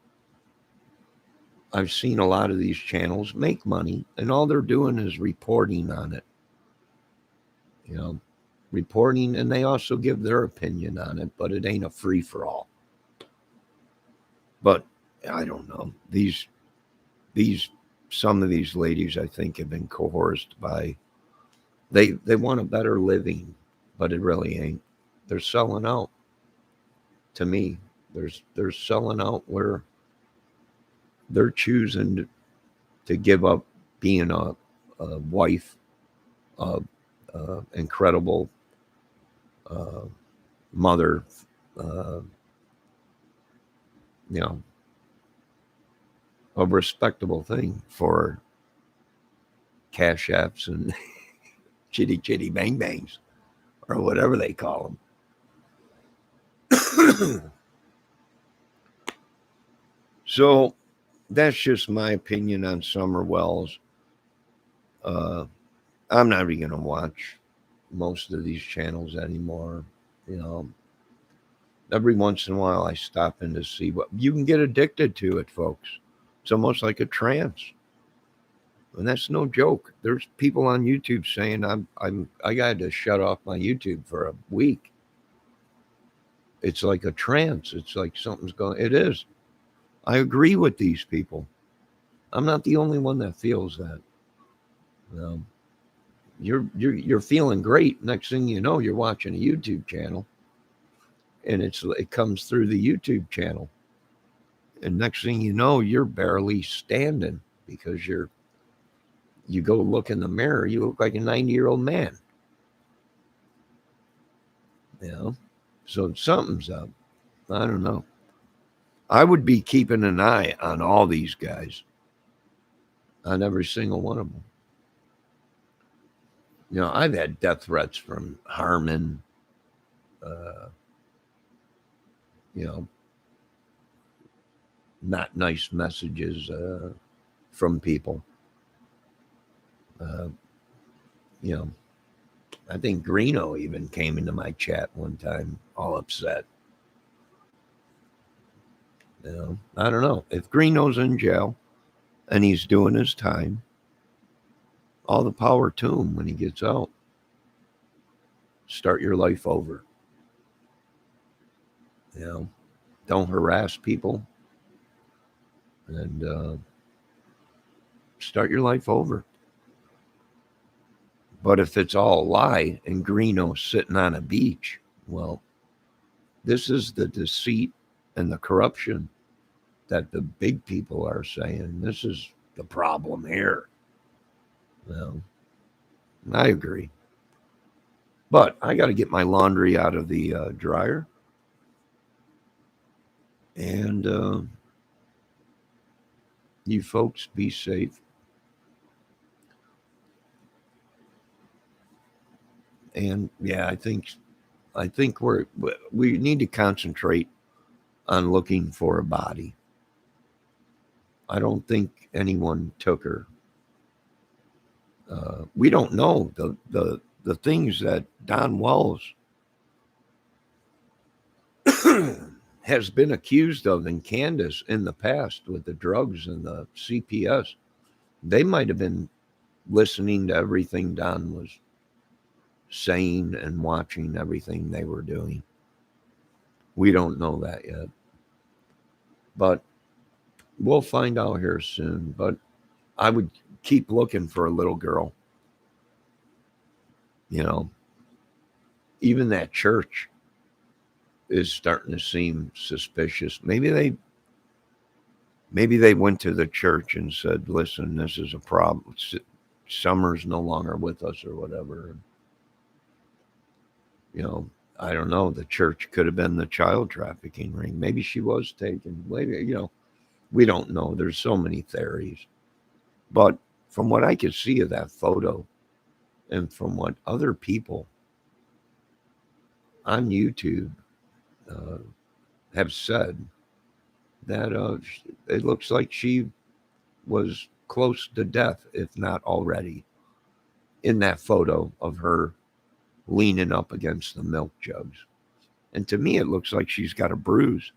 A: I've seen a lot of these channels make money, and all they're doing is reporting on it. You know, reporting, and they also give their opinion on it, but it ain't a free-for-all. But I don't know. Some of these ladies, I think, have been coerced by, they want a better living, but it really ain't. They're selling out. To me, they're selling out where they're choosing to give up being a wife, incredible mother, you know, a respectable thing for cash apps and chitty chitty bang bangs or whatever they call them. So that's just my opinion on Summer Wells. I'm not even going to watch most of these channels anymore. You know, every once in a while I stop in to see what you can get addicted to it, folks. It's almost like a trance. And that's no joke. There's people on YouTube saying I got to shut off my YouTube for a week. It's like a trance. It's like something's going. It is. I agree with these people. I'm not the only one that feels that. You're feeling great. Next thing you know, you're watching a YouTube channel, and it comes through the YouTube channel, and next thing you know, you're barely standing because you go look in the mirror, you look like a 90-year-old man. You know, so something's up. I don't know. I would be keeping an eye on all these guys, on every single one of them. You know, I've had death threats from Harmon, you know, not nice messages from people. You know, I think Greeno even came into my chat one time all upset. You know, I don't know. If Greeno's in jail and he's doing his time, all the power to him when he gets out. Start your life over. You know, don't harass people and start your life over. But if it's all a lie and Greeno's sitting on a beach, well, this is the deceit and the corruption that the big people are saying. This is the problem here. Well, I agree. But I got to get my laundry out of the dryer. And you folks be safe. And yeah, I think we need to concentrate on looking for a body. I don't think anyone took her. We don't know the things that Don Wells has been accused of in Candace in the past with the drugs and the CPS. They might have been listening to everything Don was saying and watching everything they were doing. We don't know that yet, but we'll find out here soon. But I would keep looking for a little girl. You know, even that church is starting to seem suspicious. Maybe they went to the church and said, "Listen, this is a problem. Summer's no longer with us, or whatever." You know, I don't know. The church could have been the child trafficking ring. Maybe she was taken. Maybe, we don't know. There's so many theories. But from what I could see of that photo and from what other people on YouTube uh, have said, that it looks like she was close to death, if not already, in that photo of her leaning up against the milk jugs. And to me, it looks like she's got a bruise,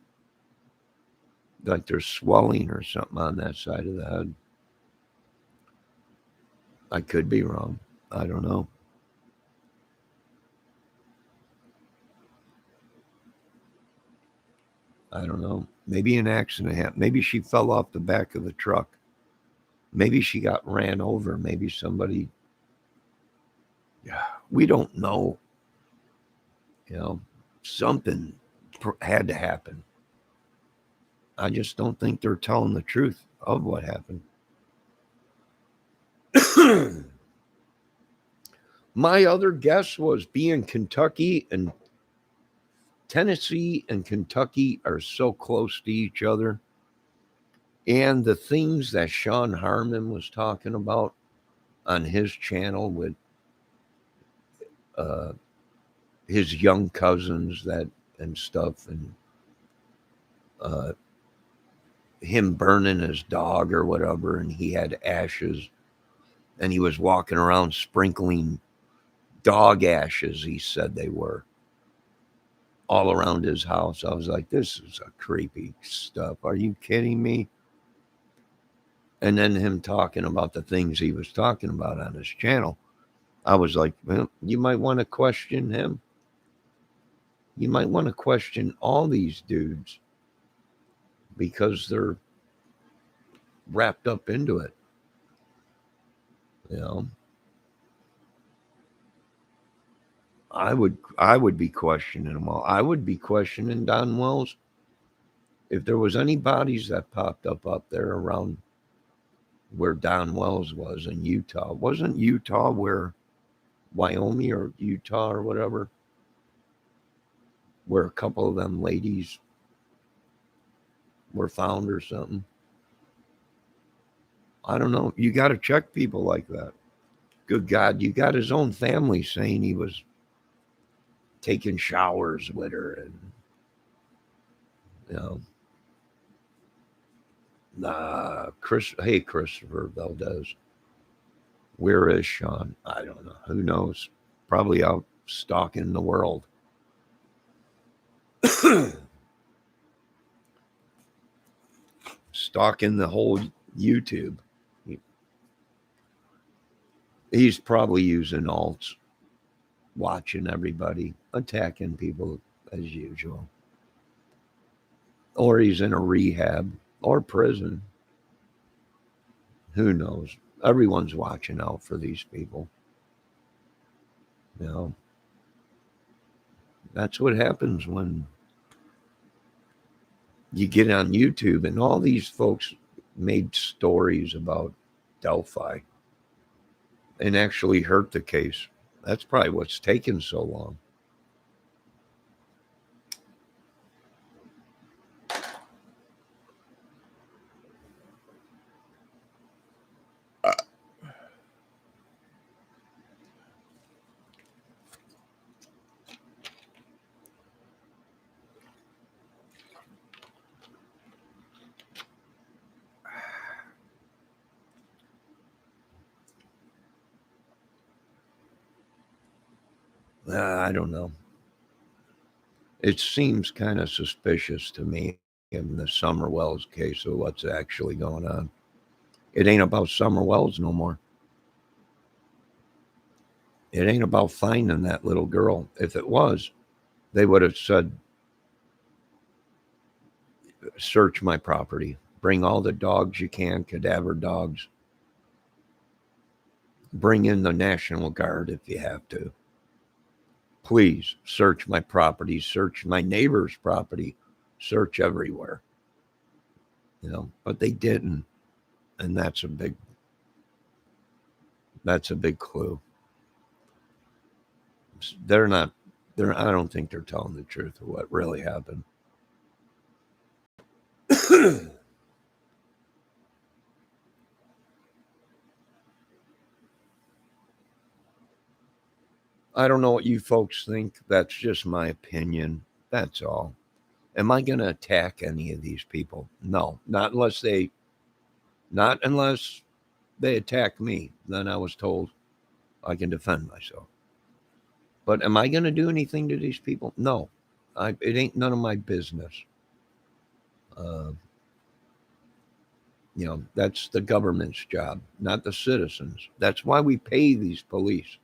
A: like there's swelling or something on that side of the head. I could be wrong. I don't know. I don't know. Maybe an accident happened. Maybe she fell off the back of the truck. Maybe she got ran over. Maybe somebody. Yeah, we don't know. You know, something had to happen. I just don't think they're telling the truth of what happened. My other guess was being Kentucky and Tennessee and Kentucky are so close to each other. And the things that Sean Harmon was talking about on his channel with uh, his young cousins that and stuff, and uh, him burning his dog or whatever, and he had ashes, and he was walking around sprinkling dog ashes. He said they were all around his house. I was like, this is a creepy stuff. Are you kidding me? And then him talking about the things he was talking about on his channel. I was like, well, you might want to question him. You might want to question all these dudes because they're wrapped up into it. You know, I would be questioning them all. I would be questioning Don Wells if there was any bodies that popped up there around where Don Wells was in Utah. Wasn't Utah where Wyoming or Utah or whatever, where a couple of them ladies were found or something? I don't know. You got to check people like that. Good God, you got his own family saying he was taking showers with her, and you know, hey, Christopher Valdez, where is Sean? I don't know. Who knows? Probably out stalking the world. Stalking the whole YouTube. He's probably using alts, watching everybody, attacking people as usual. Or he's in a rehab or prison. Who knows? Everyone's watching out for these people. You know, that's what happens when you get on YouTube and all these folks made stories about Delphi and actually hurt the case. That's probably what's taken so long. I don't know. It seems kind of suspicious to me in the Summer Wells case of what's actually going on. It ain't about Summer Wells no more. It ain't about finding that little girl. If it was, they would have said, search my property, bring all the dogs you can, cadaver dogs, bring in the National Guard if you have to. Please search my property, search my neighbor's property, search everywhere. But they didn't. And that's a big clue. I don't think they're telling the truth of what really happened. I don't know what you folks think. That's just my opinion. That's all. Am I going to attack any of these people? No, not unless they attack me. Then I was told I can defend myself. But am I going to do anything to these people? No, it ain't none of my business. That's the government's job, not the citizens. That's why we pay these police.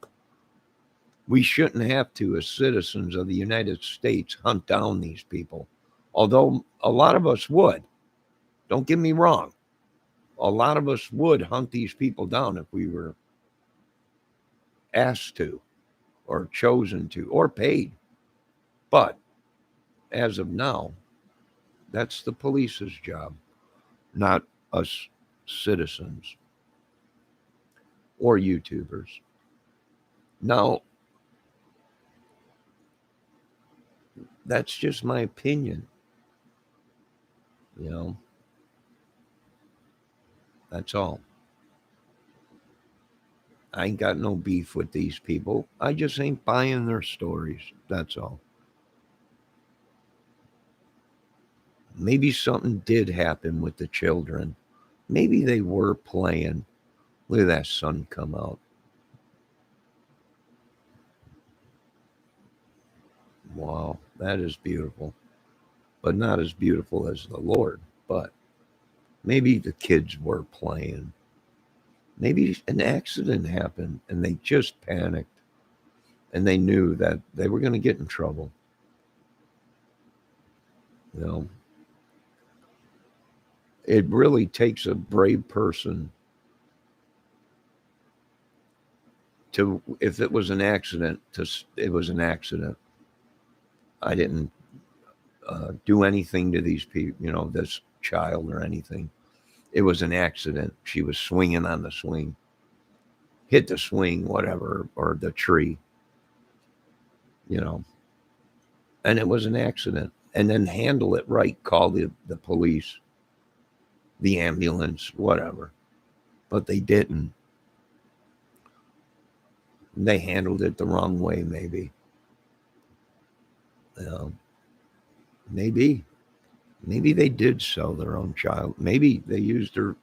A: We shouldn't have to, as citizens of the United States, hunt down these people. Although a lot of us would. Don't get me wrong. A lot of us would hunt these people down if we were asked to, or chosen to, or paid. But as of now, that's the police's job, not us citizens or YouTubers. Now, that's just my opinion. That's all. I ain't got no beef with these people. I just ain't buying their stories. That's all. Maybe something did happen with the children. Maybe they were playing. Look at that sun come out. Wow, that is beautiful. But not as beautiful as the Lord. But maybe the kids were playing. Maybe an accident happened and they just panicked and they knew that they were going to get in trouble. It really takes a brave person to, if it was an accident, it was an accident. I didn't do anything to these people, this child or anything. It was an accident. She was swinging on the swing, hit the swing, whatever, or the tree, and it was an accident. And then handle it right. Call the police, the ambulance, whatever. But they didn't. They handled it the wrong way, maybe. Maybe they did sell their own child. Maybe they used her.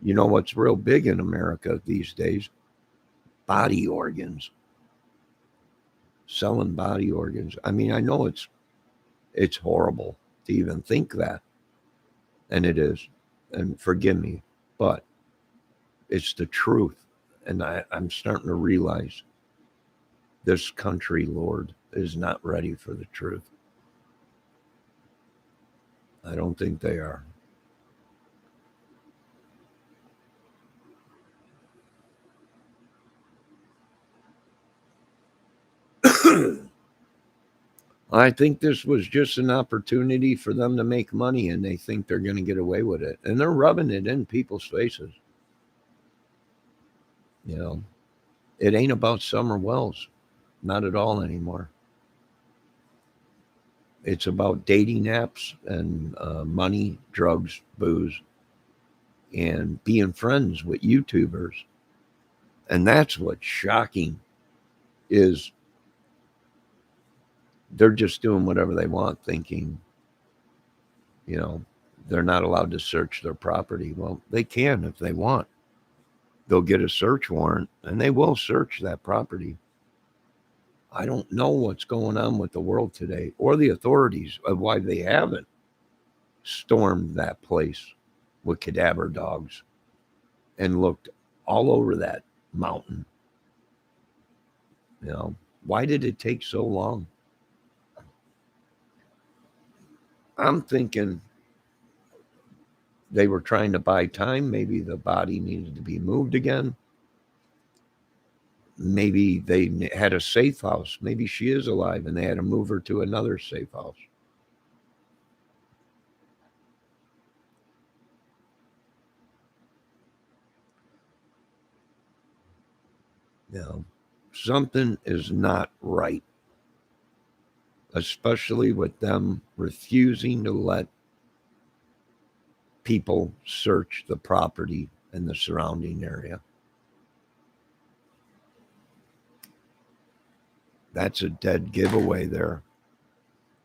A: What's real big in America these days? Body organs. Selling body organs. I mean, I know it's horrible to even think that. And it is. And forgive me, but it's the truth. And I'm starting to realize this country, Lord, is not ready for the truth. I don't think they are. I think this was just an opportunity for them to make money, and they think they're going to get away with it. And they're rubbing it in people's faces. It ain't about Summer Wells. Not at all anymore. It's about dating apps and money, drugs, booze, and being friends with YouTubers. And that's what's shocking is they're just doing whatever they want, thinking, they're not allowed to search their property. Well, they can if they want. They'll get a search warrant and they will search that property. I don't know what's going on with the world today or the authorities of why they haven't stormed that place with cadaver dogs and looked all over that mountain. You know, why did it take so long? I'm thinking they were trying to buy time. Maybe the body needed to be moved again. Maybe they had a safe house. Maybe she is alive and they had to move her to another safe house. You know, something is not right, especially with them refusing to let people search the property and the surrounding area. That's a dead giveaway there.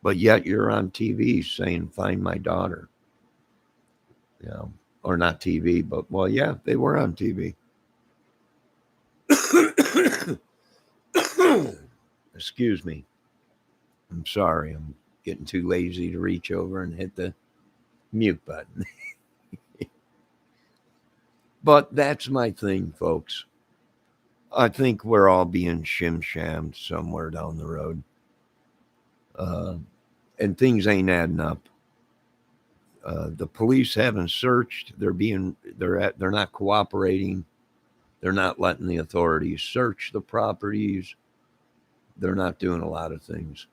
A: But yet you're on TV saying, find my daughter. You know, or not TV, but well, yeah, they were on TV. Excuse me. I'm sorry. I'm getting too lazy to reach over and hit the mute button. But that's my thing, folks. I think we're all being shim-shammed somewhere down the road. And things ain't adding up. The police haven't searched. They're not cooperating. They're not letting the authorities search the properties. They're not doing a lot of things.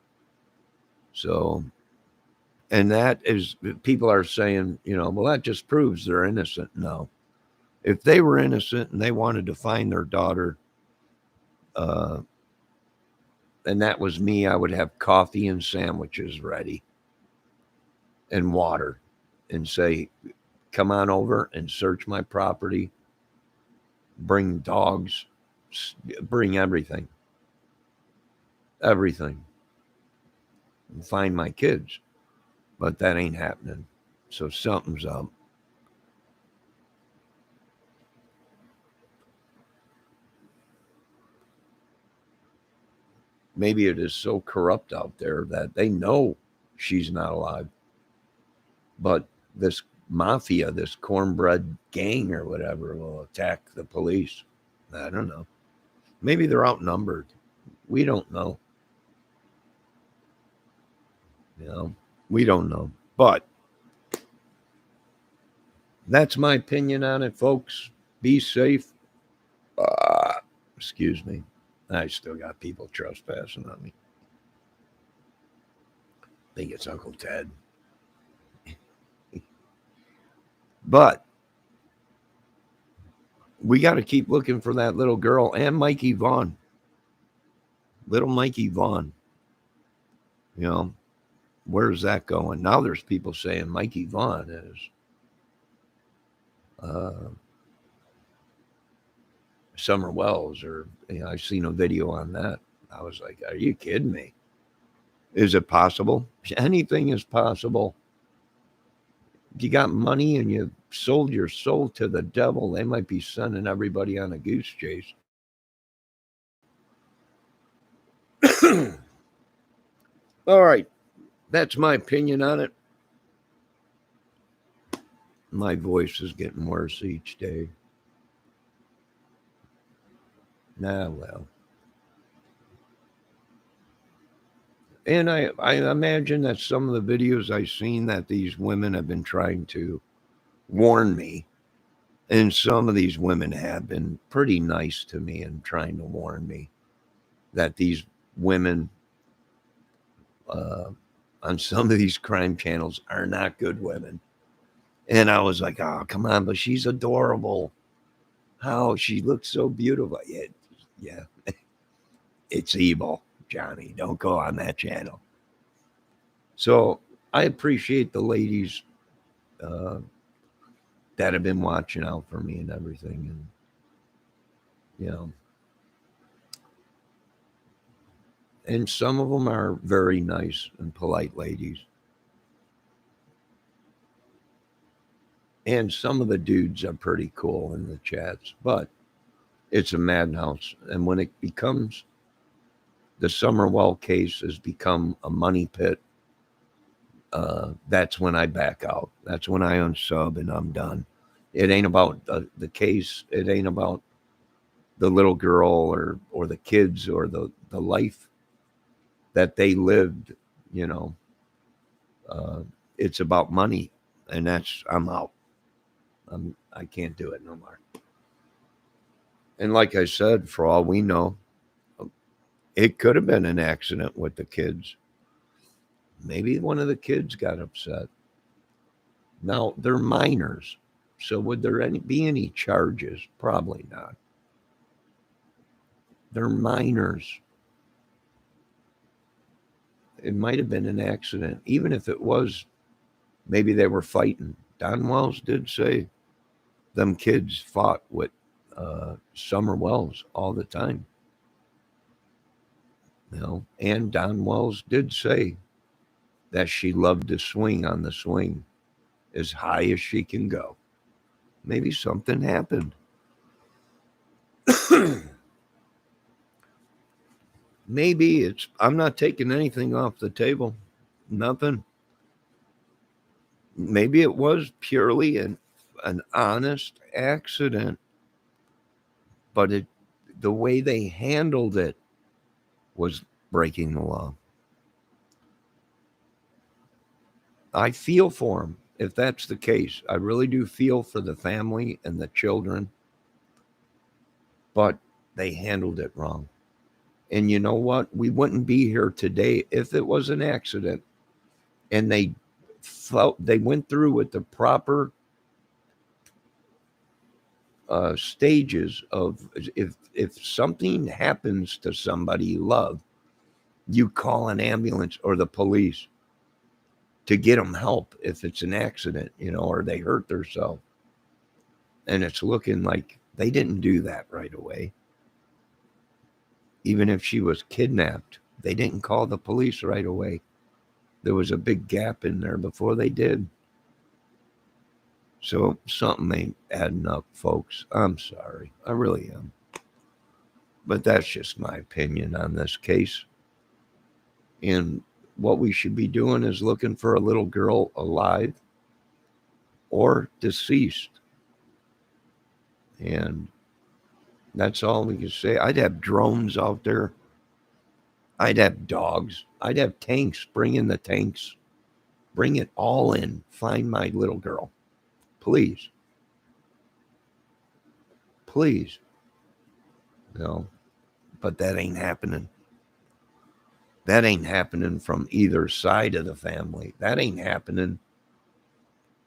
A: So, and that is, people are saying, you know, well, that just proves they're innocent. No. If they were innocent and they wanted to find their daughter, and that was me, I would have coffee and sandwiches ready and water and say, come on over and search my property, bring dogs, bring everything, and find my kids. But that ain't happening. So something's up. Maybe it is so corrupt out there that they know she's not alive. But this mafia, this cornbread gang or whatever, will attack the police. I don't know. Maybe they're outnumbered. We don't know. You know, we don't know. But that's my opinion on it, folks. Be safe. Excuse me. I still got people trespassing on me. I think it's Uncle Ted. But we got to keep looking for that little girl and Mikey Vaughn. Little Mikey Vaughn. You know, where's that going? Now there's people saying Mikey Vaughn is Summer Wells, or you know, I've seen a video on that. I was like, are you kidding me? Is it possible? Anything is possible. If you got money and you sold your soul to the devil, they might be sending everybody on a goose chase. All right. That's my opinion on it. My voice is getting worse each day. Well. And I imagine that some of the videos I've seen that these women have been trying to warn me. And some of these women have been pretty nice to me and trying to warn me that these women on some of these crime channels are not good women. And I was like, oh, come on, but she's adorable. How she looks so beautiful. Yeah. It's evil, Johnny. Don't go on that channel. So I appreciate the ladies that have been watching out for me and everything. And, you know, and some of them are very nice and polite ladies. And some of the dudes are pretty cool in the chats, but it's a madhouse. And when it becomes the Summerwell case has become a money pit, that's when I back out. That's when I unsub and I'm done. It ain't about the case. It ain't about the little girl or the kids or the life that they lived. You know, uh, it's about money, and I'm out. I can't do it no more. And like I said, for all we know, it could have been an accident with the kids. Maybe one of the kids got upset. Now they're minors, so would there be any charges? Probably not. They're minors. It might have been an accident, even if it was. Maybe they were fighting. Don Wells did say them kids fought with Summer Wells all the time. You know, and Don Wells did say that she loved to swing on the swing as high as she can go. Maybe something happened. Maybe I'm not taking anything off the table. Nothing. Maybe it was purely an honest accident, but the way they handled it was breaking the law. I feel for them if that's the case. I really do feel for the family and the children, but they handled it wrong. And you know what? We wouldn't be here today if it was an accident and they went through with the proper stages of if something happens to somebody you love, you call an ambulance or the police to get them help if it's an accident, or they hurt themselves. And it's looking like they didn't do that right away. Even if she was kidnapped, they didn't call the police right away. There was a big gap in there before they did. So something ain't adding up, folks. I'm sorry. I really am. But that's just my opinion on this case. And what we should be doing is looking for a little girl alive or deceased. And that's all we can say. I'd have drones out there. I'd have dogs. I'd have tanks. Bring in the tanks. Bring it all in. Find my little girl. Please. Please. No. But that ain't happening. That ain't happening from either side of the family. That ain't happening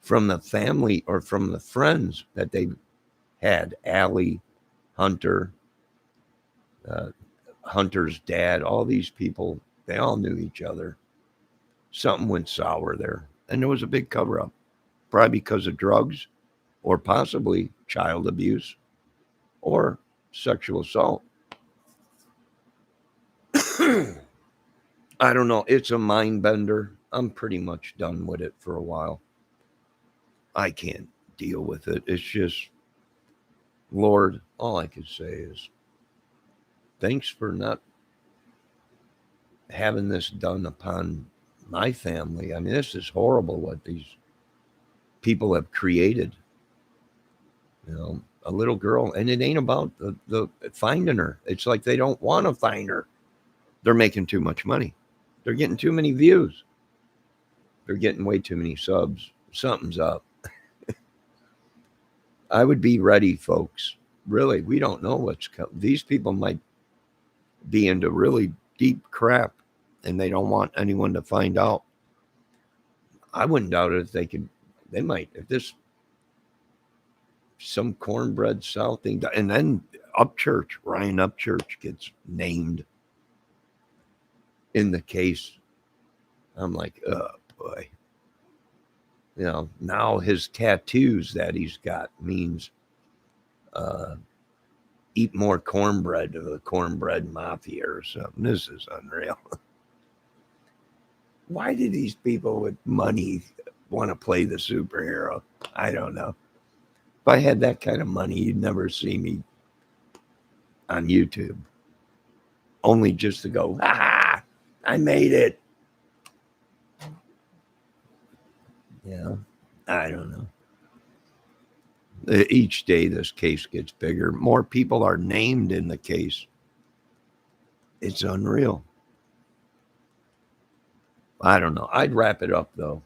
A: from the family or from the friends that they had. Allie, Hunter, Hunter's dad, all these people, they all knew each other. Something went sour there. And there was a big cover up, probably because of drugs or possibly child abuse or sexual assault. I don't know. It's a mind bender. I'm pretty much done with it for a while. I can't deal with it. It's just, Lord, all I can say is thanks for not having this done upon my family. I mean, this is horrible what these people have created. A little girl, and it ain't about the finding her. It's like they don't want to find her. They're making too much money. They're getting too many views. They're getting way too many subs. Something's up. I would be ready, folks. Really, we don't know what's coming. These people might be into really deep crap, and they don't want anyone to find out. I wouldn't doubt it if they could. They might. If this some cornbread South thing, and then Ryan Upchurch gets named in the case. I'm like, oh boy. Now his tattoos that he's got means eat more cornbread to the cornbread mafia or something. This is unreal. Why do these people with money want to play the superhero? I don't know. If I had that kind of money, you'd never see me on YouTube. only just to go, ah, I made it. Yeah, I don't know. Each day this case gets bigger. More people are named in the case. It's unreal. I don't know. I'd wrap it up though.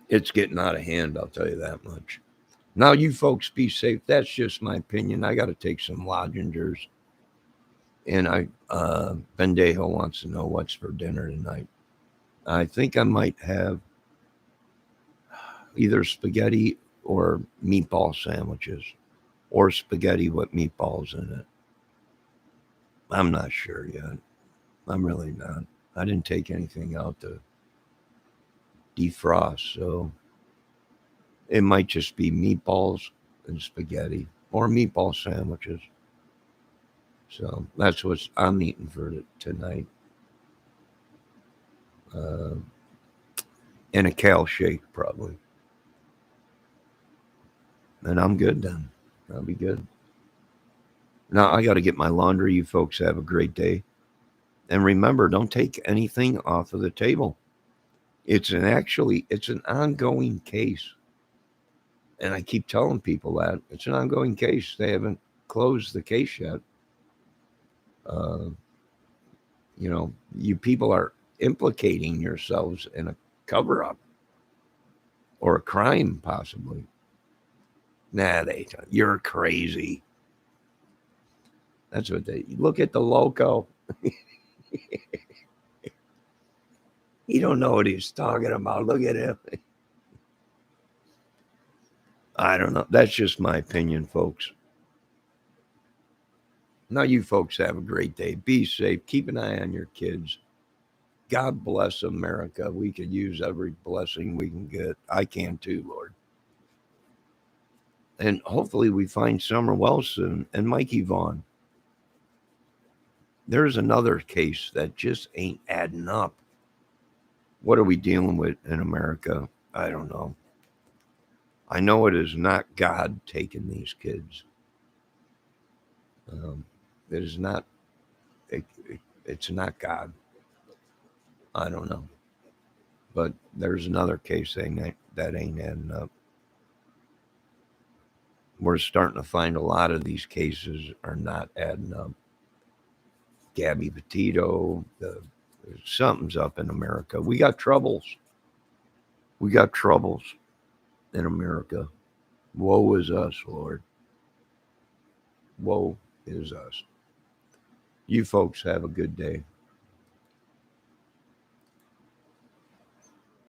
A: It's getting out of hand, I'll tell you that much. Now, you folks be safe. That's just my opinion. I got to take some lodgingers. And Bendejo wants to know what's for dinner tonight. I think I might have either spaghetti or meatball sandwiches or spaghetti with meatballs in it. I'm not sure yet. I'm really not. I didn't take anything out to defrost, so it might just be meatballs and spaghetti or meatball sandwiches. So that's what I'm eating for tonight. Uh, and a kale shake, probably. And I'm good then. I'll be good. Now I got to get my laundry. You folks have a great day. And remember, don't take anything off of the table. It's an ongoing case. And I keep telling people that it's an ongoing case. They haven't closed the case yet. Uh, you people are implicating yourselves in a cover up or a crime, possibly. Nah, you're crazy. That's what they look at the loco. He don't know what he's talking about. Look at him. I don't know. That's just my opinion, folks. Now, you folks have a great day. Be safe. Keep an eye on your kids. God bless America. We could use every blessing we can get. I can too, Lord. And hopefully we find Summer Wells soon and Mikey Vaughn. There's another case that just ain't adding up. What are we dealing with in America? I don't know. I know it is not God taking these kids. It is not. It's not God. I don't know. But there's another case that ain't adding up. We're starting to find a lot of these cases are not adding up. Gabby Petito, something's up in America. We got troubles. We got troubles in America. Woe is us, Lord. Woe is us. You folks have a good day.